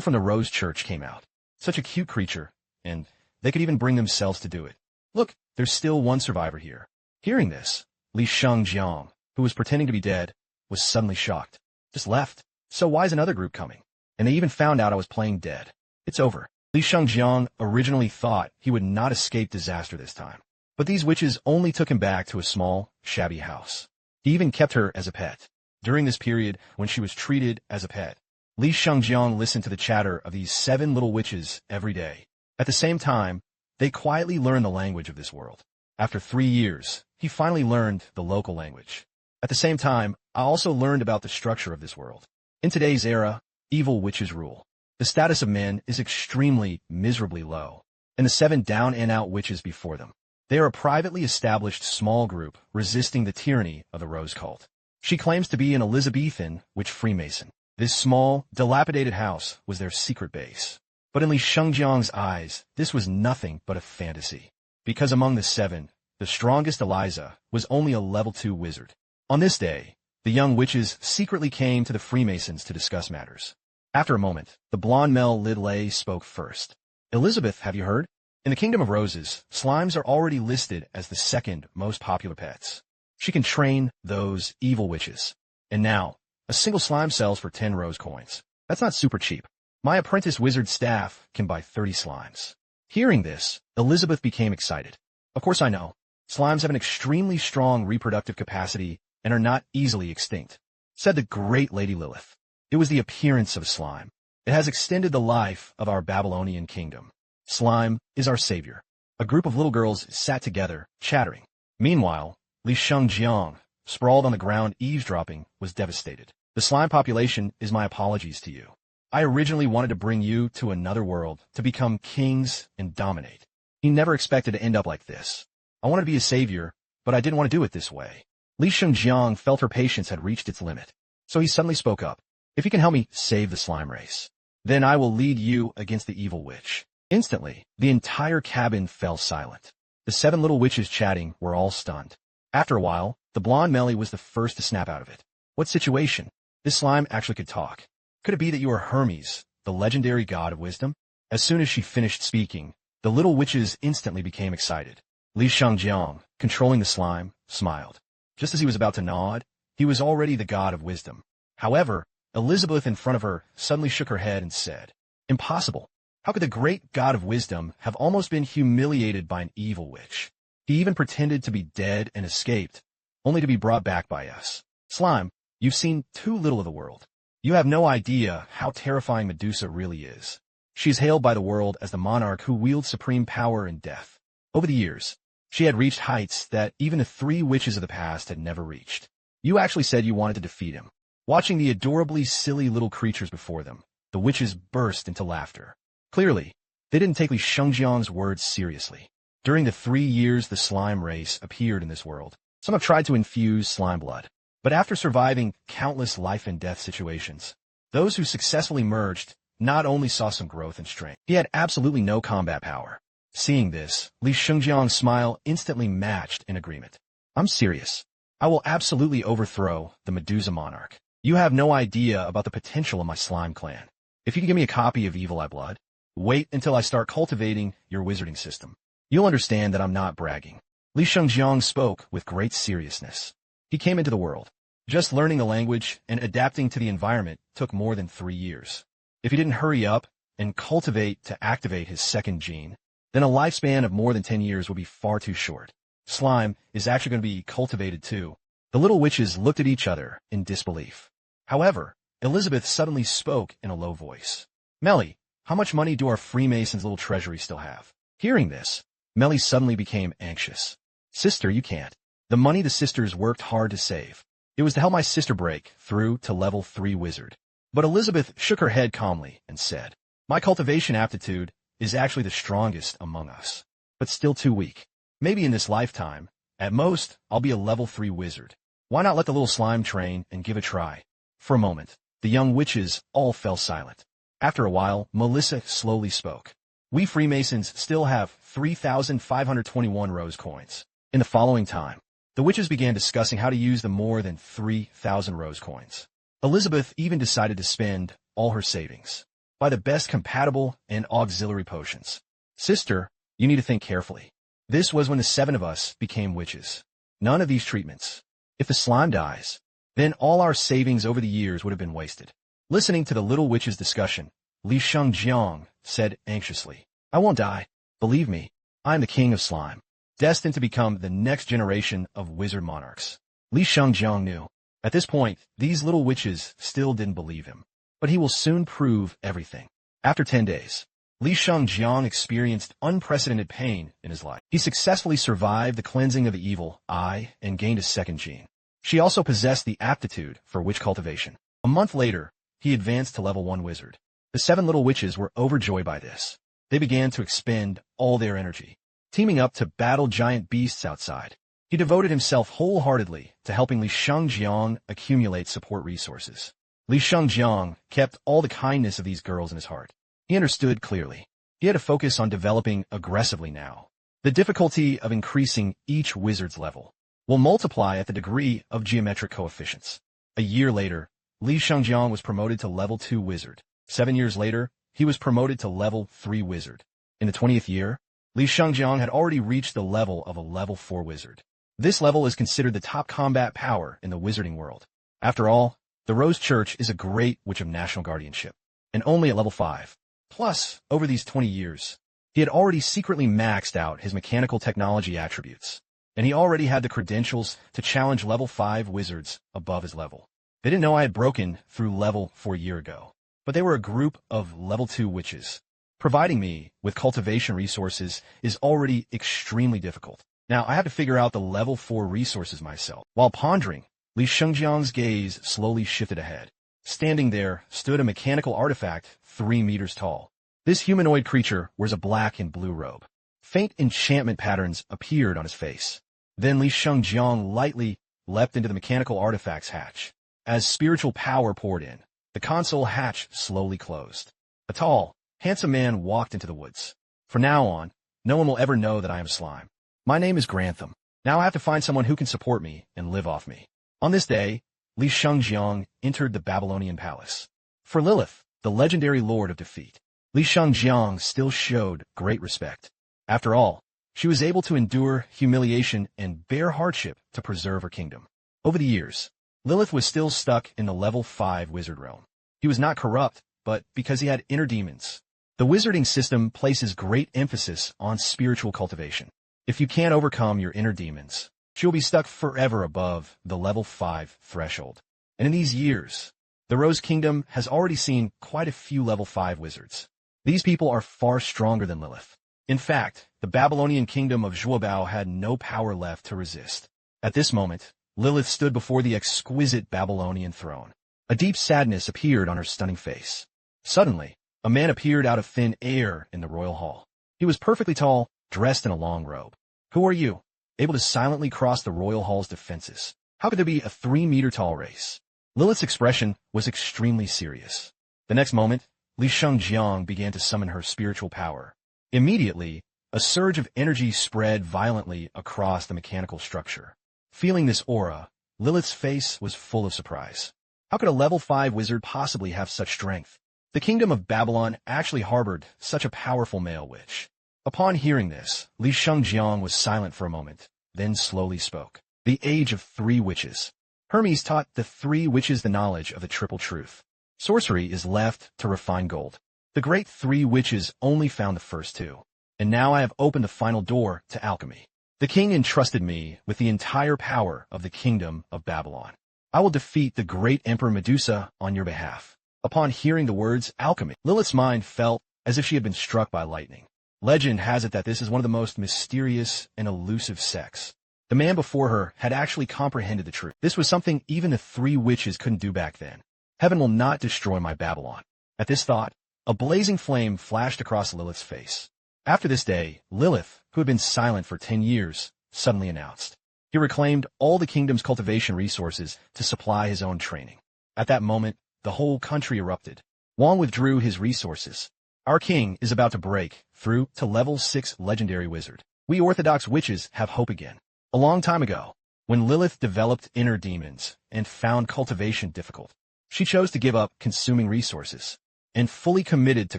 from the Rose Church came out. Such a cute creature, and they could even bring themselves to do it. Look, there's still one survivor here. Hearing this, Li Shengjiang, who was pretending to be dead, was suddenly shocked. Just left. So why is another group coming? And they even found out I was playing dead. It's over. Li Shengjiang originally thought he would not escape disaster this time. But these witches only took him back to a small, shabby house. He even kept her as a pet. During this period, when she was treated as a pet, Li Shengjiang listened to the chatter of these 7 little witches every day. At the same time, they quietly learned the language of this world. After 3 years, he finally learned the local language. At the same time, I also learned about the structure of this world. In today's era, evil witches rule. The status of men is extremely, miserably low, and the 7 down-and-out witches before them. They are a privately established small group resisting the tyranny of the Rose cult. She claims to be an Elizabethan witch Freemason. This small, dilapidated house was their secret base. But in Li Shengjiang's eyes, this was nothing but a fantasy. Because among the 7, the strongest Eliza was only a level 2 wizard. On this day, the young witches secretly came to the Freemasons to discuss matters. After a moment, the blonde Mel Lidley spoke first. Elizabeth, have you heard? In the Kingdom of Roses, slimes are already listed as the 2nd most popular pets. She can train those evil witches. And now, a single slime sells for 10 rose coins. That's not super cheap. My apprentice wizard staff can buy 30 slimes. Hearing this, Elizabeth became excited. Of course I know. Slimes have an extremely strong reproductive capacity and are not easily extinct, said the great Lady Lilith. It was the appearance of slime. It has extended the life of our Babylonian kingdom. Slime is our savior. A group of little girls sat together, chattering. Meanwhile, Li Shengjiang, sprawled on the ground eavesdropping, was devastated. The slime population is my apologies to you. I originally wanted to bring you to another world to become kings and dominate. He never expected to end up like this. I wanted to be a savior, but I didn't want to do it this way. Li Shengjiang felt her patience had reached its limit. So he suddenly spoke up. If you can help me save the slime race, then I will lead you against the evil witch. Instantly, the entire cabin fell silent. The 7 little witches chatting were all stunned. After a while, the blonde Melly was the first to snap out of it. What situation? This slime actually could talk. Could it be that you are Hermes, the legendary god of wisdom? As soon as she finished speaking, the little witches instantly became excited. Li Shengjiang, controlling the slime, smiled. Just as he was about to nod, he was already the god of wisdom. However, Elizabeth in front of her suddenly shook her head and said, "Impossible. How could the great god of wisdom have almost been humiliated by an evil witch? He even pretended to be dead and escaped, only to be brought back by us. Slime, you've seen too little of the world. You have no idea how terrifying Medusa really is. She is hailed by the world as the monarch who wields supreme power and death. Over the years, she had reached heights that even the 3 witches of the past had never reached. You actually said you wanted to defeat him." Watching the adorably silly little creatures before them, the witches burst into laughter. Clearly, they didn't take Li Shengjiang's words seriously. During the 3 years the slime race appeared in this world, some have tried to infuse slime blood. But after surviving countless life-and-death situations, those who successfully merged not only saw some growth and strength, he had absolutely no combat power. Seeing this, Li Shengjiang's smile instantly matched in agreement. "I'm serious. I will absolutely overthrow the Medusa monarch. You have no idea about the potential of my slime clan. If you can give me a copy of Evil Eye Blood, wait until I start cultivating your wizarding system. You'll understand that I'm not bragging." Li Shengjiang spoke with great seriousness. He came into the world. Just learning the language and adapting to the environment took more than 3 years. If he didn't hurry up and cultivate to activate his 2nd gene, then a lifespan of more than 10 years would be far too short. Slime is actually going to be cultivated too. The little witches looked at each other in disbelief. However, Elizabeth suddenly spoke in a low voice. "Melly, how much money do our Freemasons' little treasury still have?" Hearing this, Melly suddenly became anxious. "Sister, you can't. The money the sisters worked hard to save. It was to help my sister break through to level 3 wizard. But Elizabeth shook her head calmly and said, "My cultivation aptitude is actually the strongest among us, but still too weak. Maybe in this lifetime, at most, I'll be a level 3 wizard. Why not let the little slime train and give a try?" For a moment, the young witches all fell silent. After a while, Melissa slowly spoke. "We Freemasons still have 3,521 rose coins." In the following time, the witches began discussing how to use the more than 3,000 rose coins. Elizabeth even decided to spend all her savings. Buy the best compatible and auxiliary potions. "Sister, you need to think carefully. This was when the 7 of us became witches. None of these treatments. If the slime dies, then all our savings over the years would have been wasted." Listening to the little witch's discussion, Li Shengjiang said anxiously, "I won't die. Believe me, I am the king of slime, destined to become the next generation of wizard monarchs." Li Shengjiang knew. At this point, these little witches still didn't believe him. But he will soon prove everything. After 10 days, Li Shengjiang experienced unprecedented pain in his life. He successfully survived the cleansing of the evil eye and gained a second gene. She also possessed the aptitude for witch cultivation. A month later, he advanced to level 1 wizard. The 7 little witches were overjoyed by this. They began to expend all their energy, teaming up to battle giant beasts outside. He devoted himself wholeheartedly to helping Li Shengjiang accumulate support resources. Li Shengjiang kept all the kindness of these girls in his heart. He understood clearly. He had to focus on developing aggressively now. The difficulty of increasing each wizard's level will multiply at the degree of geometric coefficients. A year later, Li Shengjiang was promoted to level 2 wizard. 7 years later, he was promoted to level 3 wizard. In the 20th year, Li Shengjiang had already reached the level of a level 4 wizard. This level is considered the top combat power in the wizarding world. After all, the Rose Church is a great witch of national guardianship, and only at level 5. Plus, over these 20 years, he had already secretly maxed out his mechanical technology attributes, and he already had the credentials to challenge level 5 wizards above his level. They didn't know I had broken through level 4 a year ago, but they were a group of level 2 witches. Providing me with cultivation resources is already extremely difficult. Now I have to figure out the level 4 resources myself. While pondering, Li Shengjiang's gaze slowly shifted ahead. Standing there stood a mechanical artifact 3 meters tall. This humanoid creature wears a black and blue robe. Faint enchantment patterns appeared on his face. Then Li Shengjiang lightly leapt into the mechanical artifact's hatch. As spiritual power poured in, the console hatch slowly closed. A tall, handsome man walked into the woods. "From now on, no one will ever know that I am slime. My name is Grantham. Now I have to find someone who can support me and live off me." On this day, Li Shengjiang entered the Babylonian palace. For Lilith, the legendary Lord of Defeat, Li Shengjiang still showed great respect. After all, she was able to endure humiliation and bear hardship to preserve her kingdom. Over the years, Lilith was still stuck in the level 5 wizard realm. He was not corrupt, but because he had inner demons. The wizarding system places great emphasis on spiritual cultivation. If you can't overcome your inner demons, she'll be stuck forever above the level 5 threshold. And in these years, the Rose Kingdom has already seen quite a few level 5 wizards. These people are far stronger than Lilith. In fact, the Babylonian kingdom of Zhuobao had no power left to resist. At this moment, Lilith stood before the exquisite Babylonian throne. A deep sadness appeared on her stunning face. Suddenly, a man appeared out of thin air in the royal hall. He was perfectly tall, dressed in a long robe. "Who are you?" Able to silently cross the royal hall's defenses. How could there be a 3-meter-tall race? Lilith's expression was extremely serious. The next moment, Li Shengjiang began to summon her spiritual power. Immediately, a surge of energy spread violently across the mechanical structure. Feeling this aura, Lilith's face was full of surprise. How could a level 5 wizard possibly have such strength? The kingdom of Babylon actually harbored such a powerful male witch. Upon hearing this, Li Shengjiang was silent for a moment, then slowly spoke. The age of 3 witches. Hermes taught the 3 witches the knowledge of the triple truth. Sorcery is left to refine gold. The great 3 witches only found the first 2. And now I have opened the final door to alchemy. The king entrusted me with the entire power of the kingdom of Babylon. I will defeat the great Emperor Medusa on your behalf. Upon hearing the words alchemy, Lilith's mind felt as if she had been struck by lightning. Legend has it that this is one of the most mysterious and elusive sects. The man before her had actually comprehended the truth. This was something even the three witches couldn't do back then. Heaven will not destroy my Babylon. At this thought, a blazing flame flashed across Lilith's face. After this day, Lilith, who had been silent for 10 years, suddenly announced. He reclaimed all the kingdom's cultivation resources to supply his own training. At that moment, the whole country erupted. Wang withdrew his resources. Our king is about to break through to level 6 legendary wizard. We orthodox witches have hope again. A long time ago, when Lilith developed inner demons and found cultivation difficult, she chose to give up consuming resources and fully committed to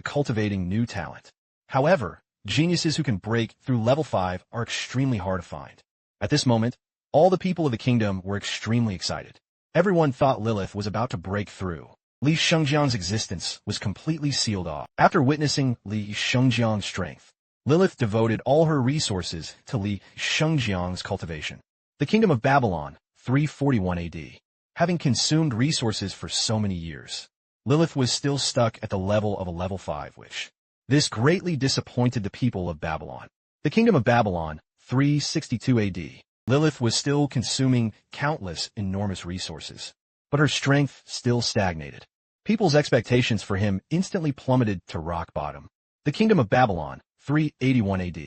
cultivating new talent. However, geniuses who can break through level 5 are extremely hard to find. At this moment, all the people of the kingdom were extremely excited. Everyone thought Lilith was about to break through. Li Shengjiang's existence was completely sealed off. After witnessing Li Shengjiang's strength, Lilith devoted all her resources to Li Shengjiang's cultivation. The kingdom of Babylon, 341 AD. Having consumed resources for so many years, Lilith was still stuck at the level of a level 5 witch. This greatly disappointed the people of Babylon. The kingdom of Babylon, 362 AD. Lilith was still consuming countless enormous resources, but her strength still stagnated. People's expectations for him instantly plummeted to rock bottom. The kingdom of Babylon, 381 AD.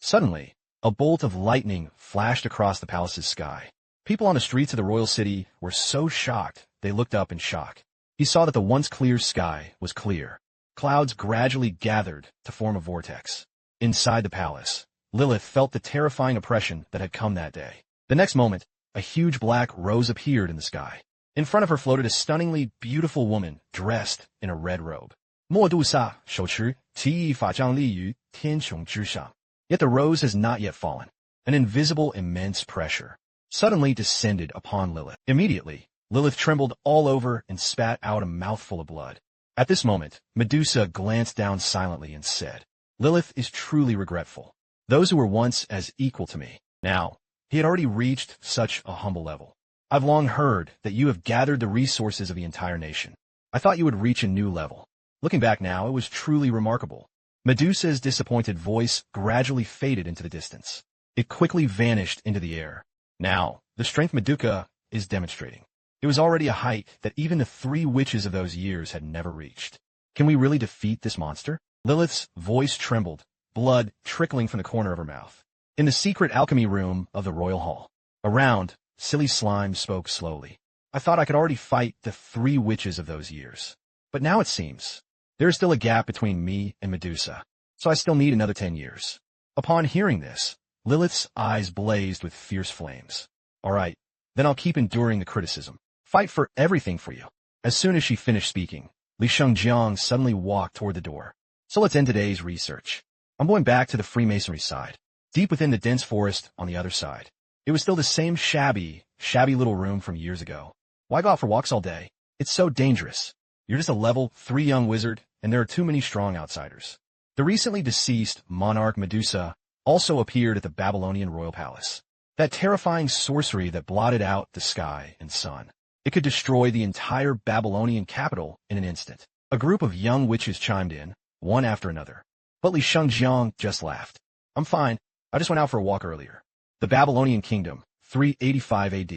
Suddenly, a bolt of lightning flashed across the palace's sky. People on the streets of the royal city were so shocked they looked up in shock. He saw that the once clear sky was clear. Clouds gradually gathered to form a vortex. Inside the palace, Lilith felt the terrifying oppression that had come that day. The next moment, a huge black rose appeared in the sky. In front of her floated a stunningly beautiful woman dressed in a red robe. 默度萨手持奇异法杖立于天穹之上. Yet the rose has not yet fallen. An invisible immense pressure suddenly descended upon Lilith. Immediately, Lilith trembled all over and spat out a mouthful of blood. At this moment, Medusa glanced down silently and said, Lilith is truly regretful. Those who were once as equal to me. Now, he had already reached such a humble level. I've long heard that you have gathered the resources of the entire nation. I thought you would reach a new level. Looking back now, it was truly remarkable. Medusa's disappointed voice gradually faded into the distance. It quickly vanished into the air. Now, the strength Medusa is demonstrating. It was already a height that even the three witches of those years had never reached. Can we really defeat this monster? Lilith's voice trembled, blood trickling from the corner of her mouth. In the secret alchemy room of the royal hall, around, silly slime spoke slowly. I thought I could already fight the three witches of those years. But now it seems there is still a gap between me and Medusa, so I still need another 10 years. Upon hearing this, Lilith's eyes blazed with fierce flames. All right, then I'll keep enduring the criticism. Fight for everything for you. As soon as she finished speaking, Li Shengjiang suddenly walked toward the door. So let's end today's research. I'm going back to the Freemasonry side, deep within the dense forest on the other side. It was still the same shabby little room from years ago. Why go out for walks all day? It's so dangerous. You're just a level 3 young wizard, and there are too many strong outsiders. The recently deceased monarch Medusa also appeared at the Babylonian royal palace. That terrifying sorcery that blotted out the sky and sun. It could destroy the entire Babylonian capital in an instant. A group of young witches chimed in, one after another. But Li Shengjiang just laughed. I'm fine. I just went out for a walk earlier. The Babylonian kingdom, 385 AD.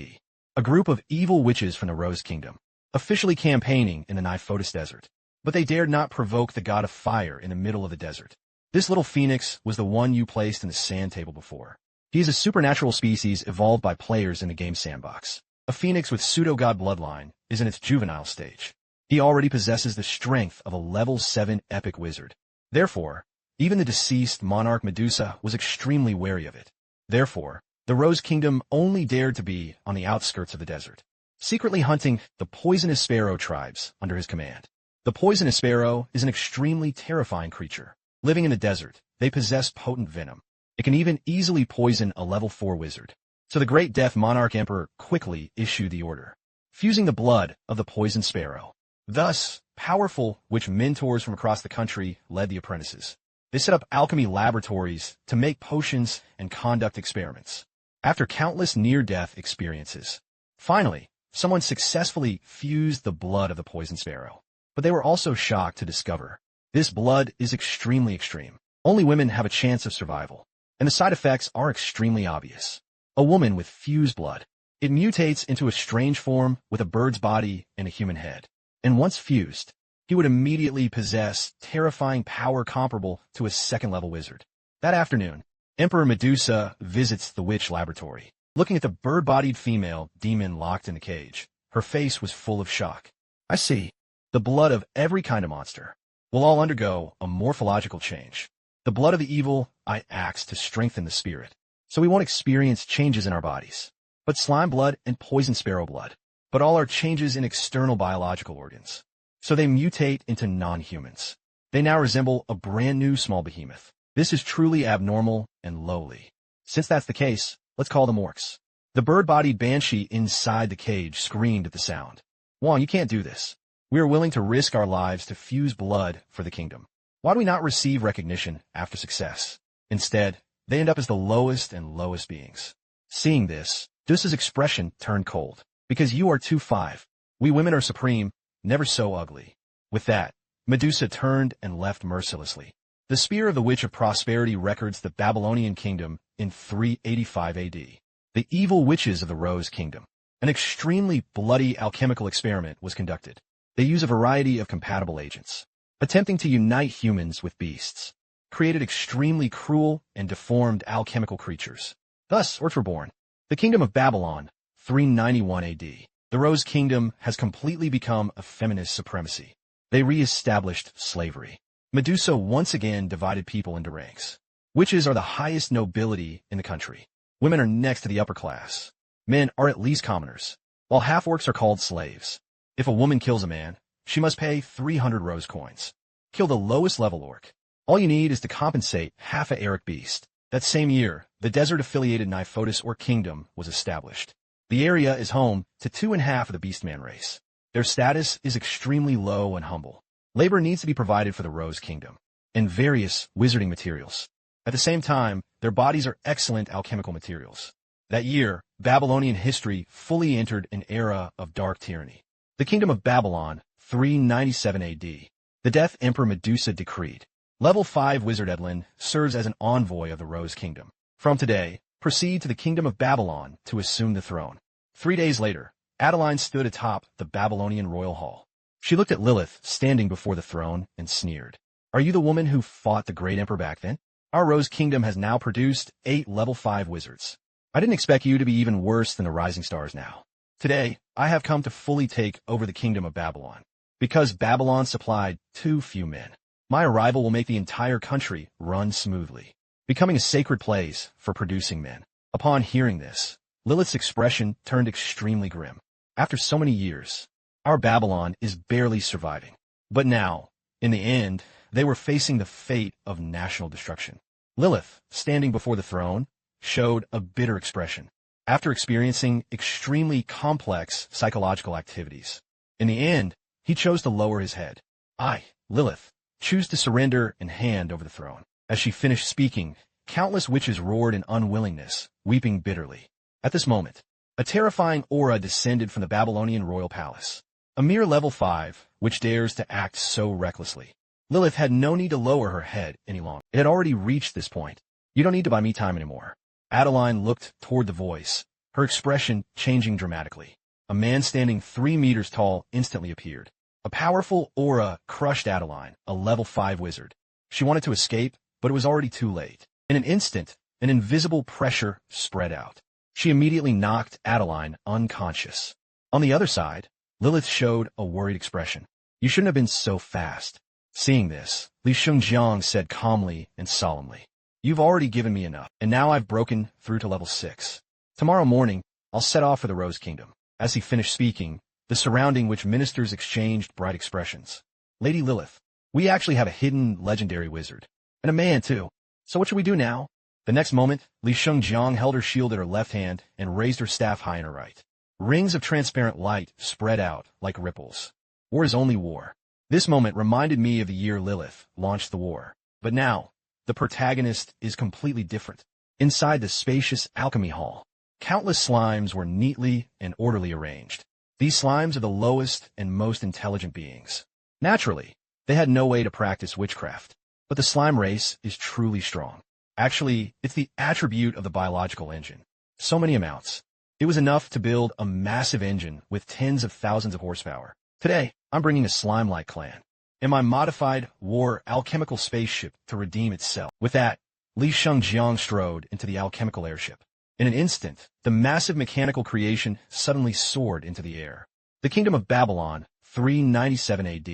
A group of evil witches from the Rose Kingdom, officially campaigning in the Niphotis Desert. But they dared not provoke the god of fire in the middle of the desert. This little phoenix was the one you placed in the sand table before. He is a supernatural species evolved by players in the game Sandbox. A phoenix with pseudo-god bloodline is in its juvenile stage. He already possesses the strength of a level 7 epic wizard. Therefore, even the deceased monarch Medusa was extremely wary of it. Therefore, the Rose Kingdom only dared to be on the outskirts of the desert, secretly hunting the poisonous sparrow tribes under his command. The poisonous sparrow is an extremely terrifying creature. Living in the desert, they possess potent venom. It can even easily poison a level 4 wizard. So the great death monarch emperor quickly issued the order, fusing the blood of the poisoned sparrow. Thus, powerful witch mentors from across the country led the apprentices. They set up alchemy laboratories to make potions and conduct experiments. After countless near-death experiences, finally, someone successfully fused the blood of the poisoned sparrow. But they were also shocked to discover this blood is extremely extreme. Only women have a chance of survival, and the side effects are extremely obvious. a woman with fused blood. It mutates into a strange form with a bird's body and a human head. And once fused, he would immediately possess terrifying power comparable to a second-level wizard. That afternoon, Emperor Medusa visits the witch laboratory. Looking at the bird-bodied female demon locked in the cage, her face was full of shock. I see. The blood of every kind of monster will all undergo a morphological change. The blood of the evil I axe to strengthen the spirit, so we won't experience changes in our bodies. But slime blood and poison sparrow blood. But all are changes in external biological organs. So they mutate into non-humans. They now resemble a brand new small behemoth. This is truly abnormal and lowly. Since that's the case, let's call them orcs. The bird-bodied banshee inside the cage screamed at the sound. Juan, you can't do this. We are willing to risk our lives to fuse blood for the kingdom. Why do we not receive recognition after success? Instead, they end up as the lowest and lowest beings. Seeing this, Medusa's expression turned cold. Because you are 2-5. We women are supreme, never so ugly. With that, Medusa turned and left mercilessly. The spear of the Witch of Prosperity records the Babylonian kingdom in 385 AD. The evil witches of the Rose Kingdom. An extremely bloody alchemical experiment was conducted. They use a variety of compatible agents, attempting to unite humans with beasts, created extremely cruel and deformed alchemical creatures. Thus, orcs were born. The Kingdom of Babylon, 391 AD. The Rose Kingdom has completely become a feminist supremacy. They re-established slavery. Medusa once again divided people into ranks. Witches are the highest nobility in the country. Women are next to the upper class. Men are at least commoners, while half-orcs are called slaves. If a woman kills a man, she must pay 300 rose coins. Kill the lowest level orc. All you need is to compensate half a Eric beast. That same year, the desert-affiliated Niphotis or kingdom was established. The area is home to 2.5 of the Beastman race. Their status is extremely low and humble. Labor needs to be provided for the Rose Kingdom, and various wizarding materials. At the same time, their bodies are excellent alchemical materials. That year, Babylonian history fully entered an era of dark tyranny. The Kingdom of Babylon, 397 AD. The Death Emperor Medusa decreed. Level 5 Wizard Edlin serves as an envoy of the Rose Kingdom. From today, proceed to the Kingdom of Babylon to assume the throne. 3 days later, Adeline stood atop the Babylonian royal hall. She looked at Lilith standing before the throne and sneered. Are you the woman who fought the great emperor back then? Our Rose Kingdom has now produced 8 level 5 wizards. I didn't expect you to be even worse than the rising stars now. Today, I have come to fully take over the Kingdom of Babylon. Because Babylon supplied too few men. My arrival will make the entire country run smoothly, becoming a sacred place for producing men. Upon hearing this, Lilith's expression turned extremely grim. After so many years, our Babylon is barely surviving. But now, in the end, they were facing the fate of national destruction. Lilith, standing before the throne, showed a bitter expression. After experiencing extremely complex psychological activities, in the end, he chose to lower his head. I, Lilith, choose to surrender and hand over the throne. As she finished speaking, countless witches roared in unwillingness, weeping bitterly. At this moment, a terrifying aura descended from the Babylonian royal palace. A mere level 5, which dares to act so recklessly. Lilith had no need to lower her head any longer. It had already reached this point. You don't need to buy me time anymore. Adeline looked toward the voice, her expression changing dramatically. A man standing 3 meters tall instantly appeared. A powerful aura crushed Adeline, a level 5 wizard. She wanted to escape, but it was already too late. In an instant, an invisible pressure spread out. She immediately knocked Adeline unconscious. On the other side, Lilith showed a worried expression. You shouldn't have been so fast. Seeing this, Li Shengjiang said calmly and solemnly. You've already given me enough, and now I've broken through to level 6. Tomorrow morning, I'll set off for the Rose Kingdom. As he finished speaking, the surrounding witch ministers exchanged bright expressions. Lady Lilith, we actually have a hidden legendary wizard. And a man, too. So what should we do now? The next moment, Li Shengjiang held her shield in her left hand and raised her staff high in her right. Rings of transparent light spread out like ripples. War is only war. This moment reminded me of the year Lilith launched the war. But now, the protagonist is completely different. Inside the spacious alchemy hall, countless slimes were neatly and orderly arranged. These slimes are the lowest and most intelligent beings. Naturally, they had no way to practice witchcraft. But the slime race is truly strong. Actually, it's the attribute of the biological engine. so many amounts. It was enough to build a massive engine with tens of thousands of horsepower. Today, I'm bringing a slime-like clan and my modified war alchemical spaceship to redeem itself. With that, Li Shengjiang strode into the alchemical airship. In an instant, the massive mechanical creation suddenly soared into the air. The Kingdom of Babylon, 397 AD.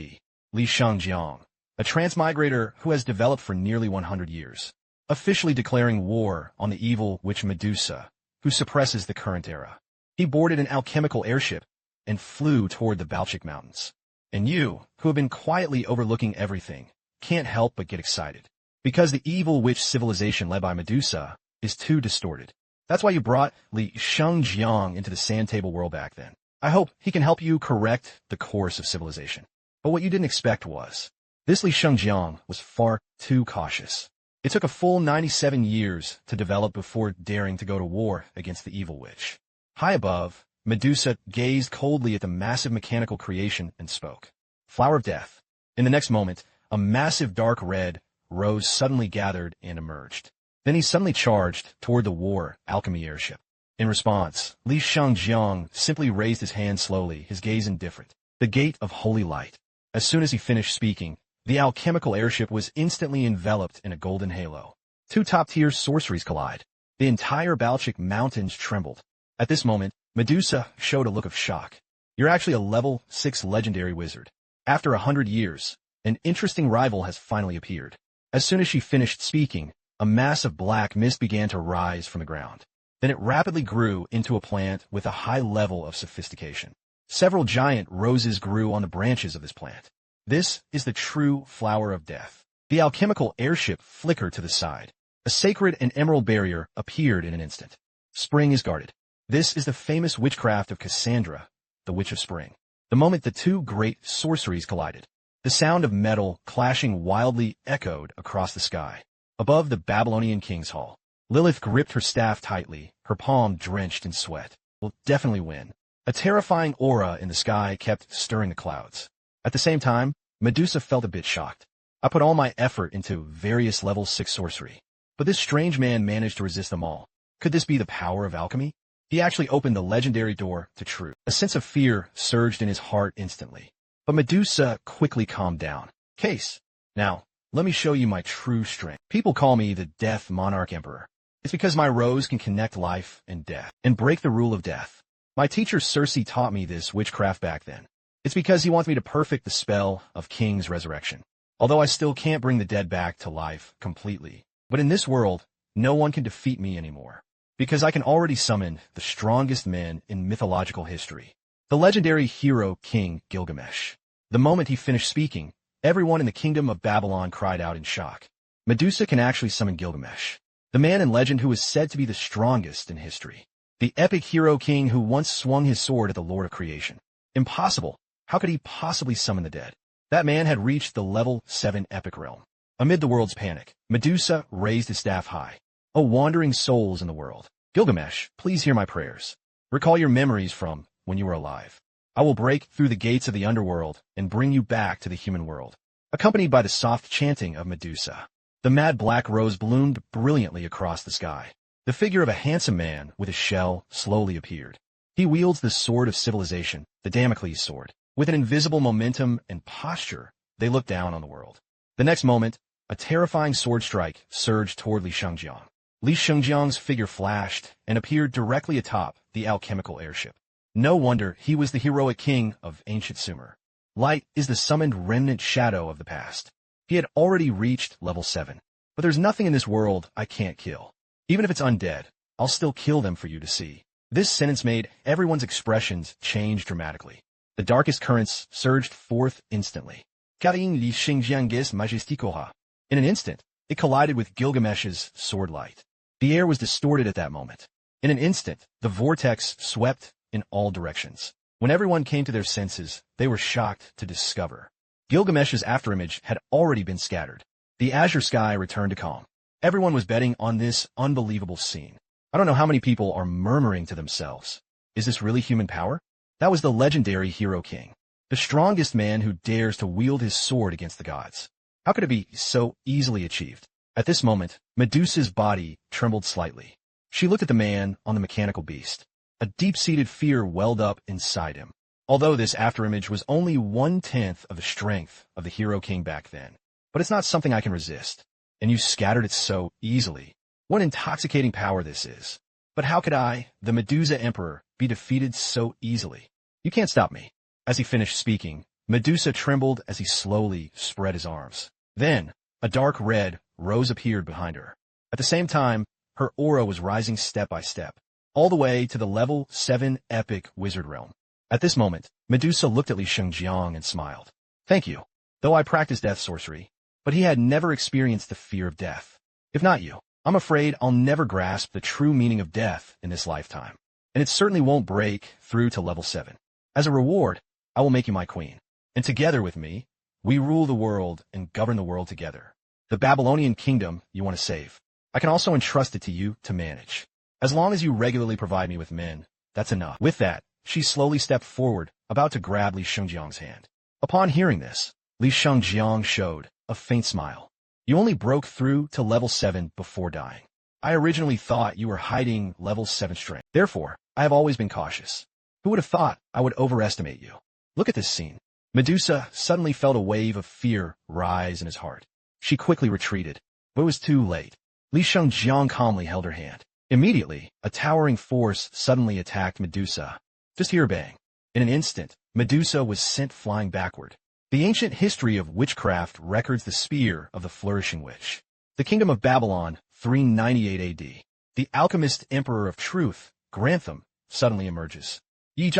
Li Shengjiang, a transmigrator who has developed for nearly 100 years, officially declaring war on the evil witch Medusa, who suppresses the current era. He boarded an alchemical airship and flew toward the Balchik Mountains. And you, who have been quietly overlooking everything, can't help but get excited. Because the evil witch civilization led by Medusa is too distorted. That's why you brought Li Shengjiang into the sand table world back then. I hope he can help you correct the course of civilization. But what you didn't expect was, this Li Shengjiang was far too cautious. It took a full 97 years to develop before daring to go to war against the evil witch. High above, Medusa gazed coldly at the massive mechanical creation and spoke. Flower of death. In the next moment, a massive dark red rose suddenly gathered and emerged. Then he suddenly charged toward the war alchemy airship. In response, Li Shengjiang simply raised his hand slowly, his gaze indifferent. The gate of holy light. As soon as he finished speaking, the alchemical airship was instantly enveloped in a golden halo. Two top-tier sorceries collide. The entire Balchik Mountains trembled. At this moment, Medusa showed a look of shock. You're actually a level 6 legendary wizard. After 100 years, an interesting rival has finally appeared. As soon as she finished speaking, a mass of black mist began to rise from the ground. Then it rapidly grew into a plant with a high level of sophistication. Several giant roses grew on the branches of this plant. This is the true flower of death. The alchemical airship flickered to the side. A sacred and emerald barrier appeared in an instant. Spring is guarded. This is the famous witchcraft of Cassandra, the Witch of Spring. The moment the two great sorceries collided, the sound of metal clashing wildly echoed across the sky. Above the Babylonian king's hall, Lilith gripped her staff tightly, her palm drenched in sweat. We'll definitely win. A terrifying aura in the sky kept stirring the clouds. At the same time, Medusa felt a bit shocked. I put all my effort into various level 6 sorcery, but this strange man managed to resist them all. Could this be the power of alchemy? He actually opened the legendary door to truth. A sense of fear surged in his heart instantly. But Medusa quickly calmed down. Case. Now, let me show you my true strength. People call me the Death Monarch Emperor. It's because my rose can connect life and death, and break the rule of death. My teacher Circe taught me this witchcraft back then. It's because he wants me to perfect the spell of King's resurrection. Although I still can't bring the dead back to life completely. But in this world, no one can defeat me anymore. Because I can already summon the strongest men in mythological history. The legendary hero King Gilgamesh. The moment he finished speaking, everyone in the Kingdom of Babylon cried out in shock. Medusa can actually summon Gilgamesh, the man in legend who is said to be the strongest in history. The epic hero king who once swung his sword at the Lord of Creation. Impossible. How could he possibly summon the dead? That man had reached the level 7 epic realm. Amid the world's panic, Medusa raised his staff high. O wandering souls in the world, Gilgamesh, please hear my prayers. Recall your memories from when you were alive. I will break through the gates of the underworld and bring you back to the human world. Accompanied by the soft chanting of Medusa, the mad black rose bloomed brilliantly across the sky. The figure of a handsome man with a shell slowly appeared. He wields the sword of civilization, the Damocles sword. With an invisible momentum and posture, they look down on the world. The next moment, a terrifying sword strike surged toward Li Shengjiang. Li Shengjiang's figure flashed and appeared directly atop the alchemical airship. No wonder he was the heroic king of ancient Sumer. Light is the summoned remnant shadow of the past. He had already reached level 7. But there's nothing in this world I can't kill. Even if it's undead, I'll still kill them for you to see. This sentence made everyone's expressions change dramatically. The darkest currents surged forth instantly. Carrying Li Shengjiang's majestic aura. In an instant, it collided with Gilgamesh's sword light. The air was distorted at that moment. In an instant, the vortex swept in all directions. When everyone came to their senses, they were shocked to discover Gilgamesh's afterimage had already been scattered. The azure sky returned to calm. Everyone was betting on this unbelievable scene. I don't know how many people are murmuring to themselves. Is this really human power? That was the legendary hero king. The strongest man who dares to wield his sword against the gods. How could it be so easily achieved? At this moment, Medusa's body trembled slightly. She looked at the man on the mechanical beast. A deep-seated fear welled up inside him. Although this afterimage was only 1/10 of the strength of the hero king back then. But it's not something I can resist. And you scattered it so easily. What intoxicating power this is. But how could I, the Medusa Emperor, be defeated so easily? You can't stop me. As he finished speaking, Medusa trembled as he slowly spread his arms. Then, a dark red rose appeared behind her. At the same time, her aura was rising step by step, all the way to the level 7 epic wizard realm. At this moment, Medusa looked at Li Shengjiang and smiled. Thank you. Though I practice death sorcery, but he had never experienced the fear of death. If not you, I'm afraid I'll never grasp the true meaning of death in this lifetime. And it certainly won't break through to level 7. As a reward, I will make you my queen. And together with me, we rule the world and govern the world together. The Babylonian kingdom you want to save. I can also entrust it to you to manage. As long as you regularly provide me with men, that's enough. With that, she slowly stepped forward, about to grab Li Shengjiang's hand. Upon hearing this, Li Shengjiang showed a faint smile. You only broke through to level 7 before dying. I originally thought you were hiding level 7 strength. Therefore, I have always been cautious. Who would have thought I would overestimate you? Look at this scene. Medusa suddenly felt a wave of fear rise in his heart. She quickly retreated, but it was too late. Li Shengjiang calmly held her hand. Immediately, a towering force suddenly attacked Medusa. Just hear a bang. In an instant, Medusa was sent flying backward. The ancient history of witchcraft records the spear of the flourishing witch. The kingdom of Babylon, 398 AD. The alchemist emperor of truth, Grantham, suddenly emerges. The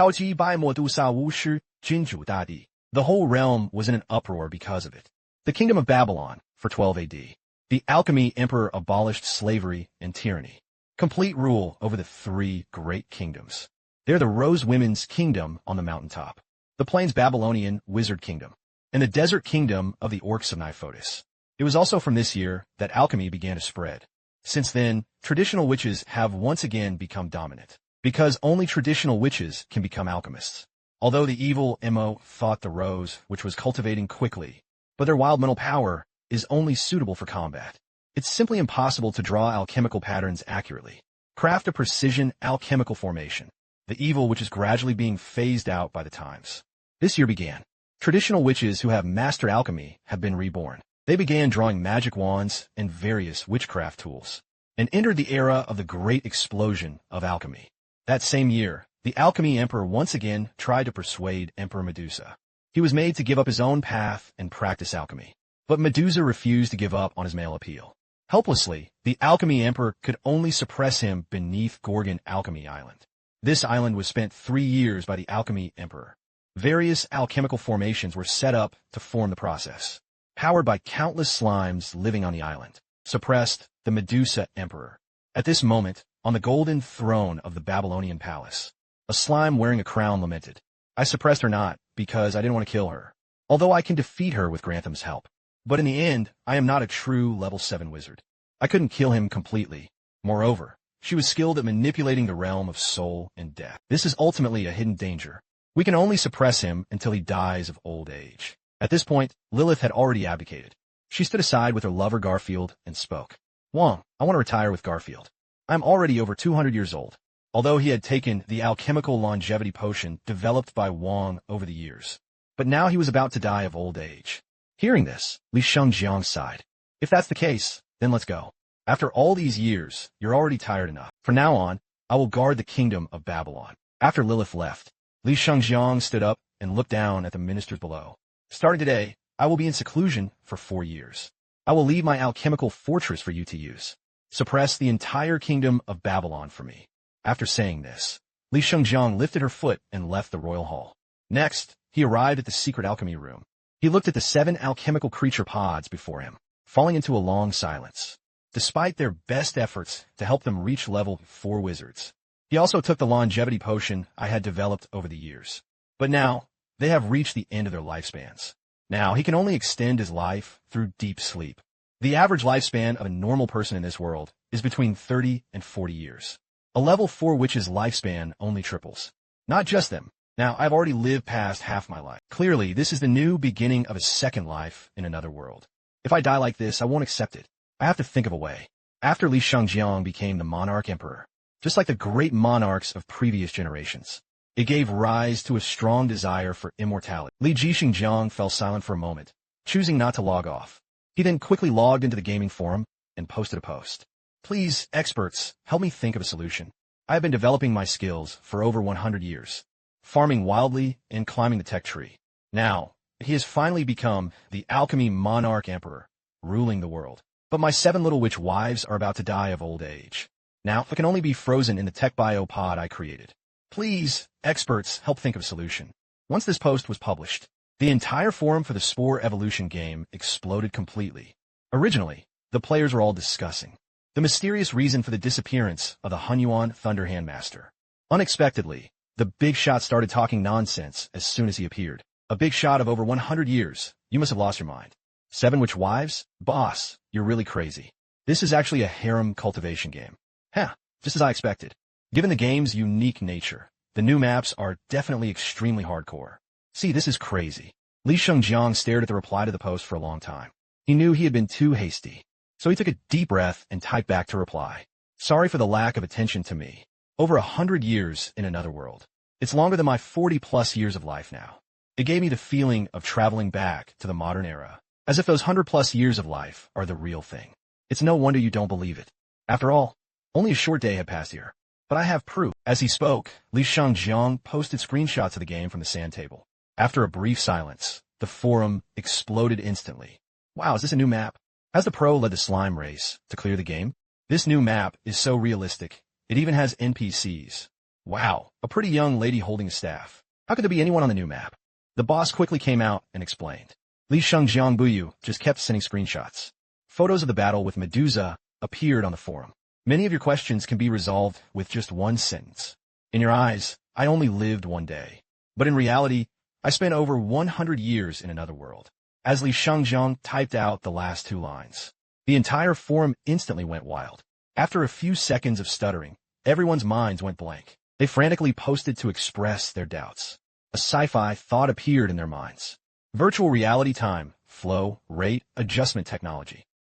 whole realm was in an uproar because of it. The kingdom of Babylon, for 12 AD. The alchemy emperor abolished slavery and tyranny. Complete rule over the 3 great kingdoms. They're the Rose Women's kingdom on the mountaintop, the Plains Babylonian wizard kingdom, and the desert kingdom of the orcs of Niphotis. It was also from this year that alchemy began to spread. Since then, traditional witches have once again become dominant, because only traditional witches can become alchemists. Although the evil Mo thought the rose, which was cultivating quickly, but their wild mental power is only suitable for combat. It's simply impossible to draw alchemical patterns accurately. Craft a precision alchemical formation. The evil which is gradually being phased out by the times. This year began. Traditional witches who have mastered alchemy have been reborn. They began drawing magic wands and various witchcraft tools, and entered the era of the great explosion of alchemy. That same year, the alchemy emperor once again tried to persuade Emperor Medusa. He was made to give up his own path and practice alchemy. But Medusa refused to give up on his male appeal. Helplessly, the alchemy emperor could only suppress him beneath Gorgon Alchemy Island. This island was spent 3 years by the alchemy emperor. Various alchemical formations were set up to form the process. Powered by countless slimes living on the island, suppressed the Medusa emperor. At this moment, on the golden throne of the Babylonian palace, a slime wearing a crown lamented. I suppressed her not, because I didn't want to kill her, although I can defeat her with Grantham's help. But in the end, I am not a true level 7 wizard. I couldn't kill him completely. Moreover, she was skilled at manipulating the realm of soul and death. This is ultimately a hidden danger. We can only suppress him until he dies of old age. At this point, Lilith had already abdicated. She stood aside with her lover Garfield and spoke. Wong, I want to retire with Garfield. I'm already over 200 years old. Although he had taken the alchemical longevity potion developed by Wong over the years. But now he was about to die of old age. Hearing this, Li Shengjiang sighed. If that's the case, then let's go. After all these years, you're already tired enough. From now on, I will guard the kingdom of Babylon. After Lilith left, Li Shengjiang stood up and looked down at the ministers below. Starting today, I will be in seclusion for 4 years. I will leave my alchemical fortress for you to use. Suppress the entire kingdom of Babylon for me. After saying this, Li Shengjiang lifted her foot and left the royal hall. Next, he arrived at the secret alchemy room. He looked at the 7 alchemical creature pods before him, falling into a long silence. Despite their best efforts to help them reach level 4 wizards, he also took the longevity potion I had developed over the years. But now, they have reached the end of their lifespans. Now, he can only extend his life through deep sleep. The average lifespan of a normal person in this world is between 30 and 40 years. A level 4 witch's lifespan only triples. Not just them. Now, I've already lived past half my life. Clearly, this is the new beginning of a second life in another world. If I die like this, I won't accept it. I have to think of a way. after Li Shengjiang became the monarch emperor. Just like the great monarchs of previous generations, it gave rise to a strong desire for immortality. Li Shengjiang fell silent for a moment, choosing not to log off. He then quickly logged into the gaming forum and posted a post. Please, experts, help me think of a solution. I have been developing my skills for over 100 years, farming wildly and climbing the tech tree. Now, he has finally become the alchemy monarch emperor, ruling the world. But my 7 little witch wives are about to die of old age. Now, I can only be frozen in the tech bio pod I created. Please, experts, help think of a solution. Once this post was published, the entire forum for the Spore Evolution game exploded completely. Originally, the players were all discussing the mysterious reason for the disappearance of the Hunyuan Thunderhand Master. Unexpectedly, the big shot started talking nonsense as soon as he appeared. A big shot of over 100 years. You must have lost your mind. 7 witch wives? Boss, you're really crazy. This is actually a harem cultivation game. Huh, just as I expected. Given the game's unique nature, the new maps are definitely extremely hardcore. See, this is crazy. Li Shengjiang stared at the reply to the post for a long time. He knew he had been too hasty, so he took a deep breath and typed back to reply. Sorry for the lack of attention to me. Over 100 years in another world. It's longer than my 40-plus years of life now. It gave me the feeling of traveling back to the modern era, as if those 100-plus years of life are the real thing. It's no wonder you don't believe it. After all, only a short day had passed here. But I have proof. As he spoke, Li Shengjiang posted screenshots of the game from the sand table. After a brief silence, the forum exploded instantly. Wow, is this a new map? As the pro led the slime race to clear the game, this new map is so realistic. It even has NPCs. Wow, a pretty young lady holding a staff. How could there be anyone on the new map? The boss quickly came out and explained. Li Shengjiang Buyu just kept sending screenshots. Photos of the battle with Medusa appeared on the forum. Many of your questions can be resolved with just one sentence. In your eyes, I only lived one day. But in reality, I spent over 100 years in another world. As Li Shengjiang typed out the last 2 lines, the entire forum instantly went wild. After a few seconds of stuttering, everyone's minds went blank. They frantically posted to express their doubts. A sci-fi thought appeared in their minds. Virtual reality time, flow, rate, adjustment technology.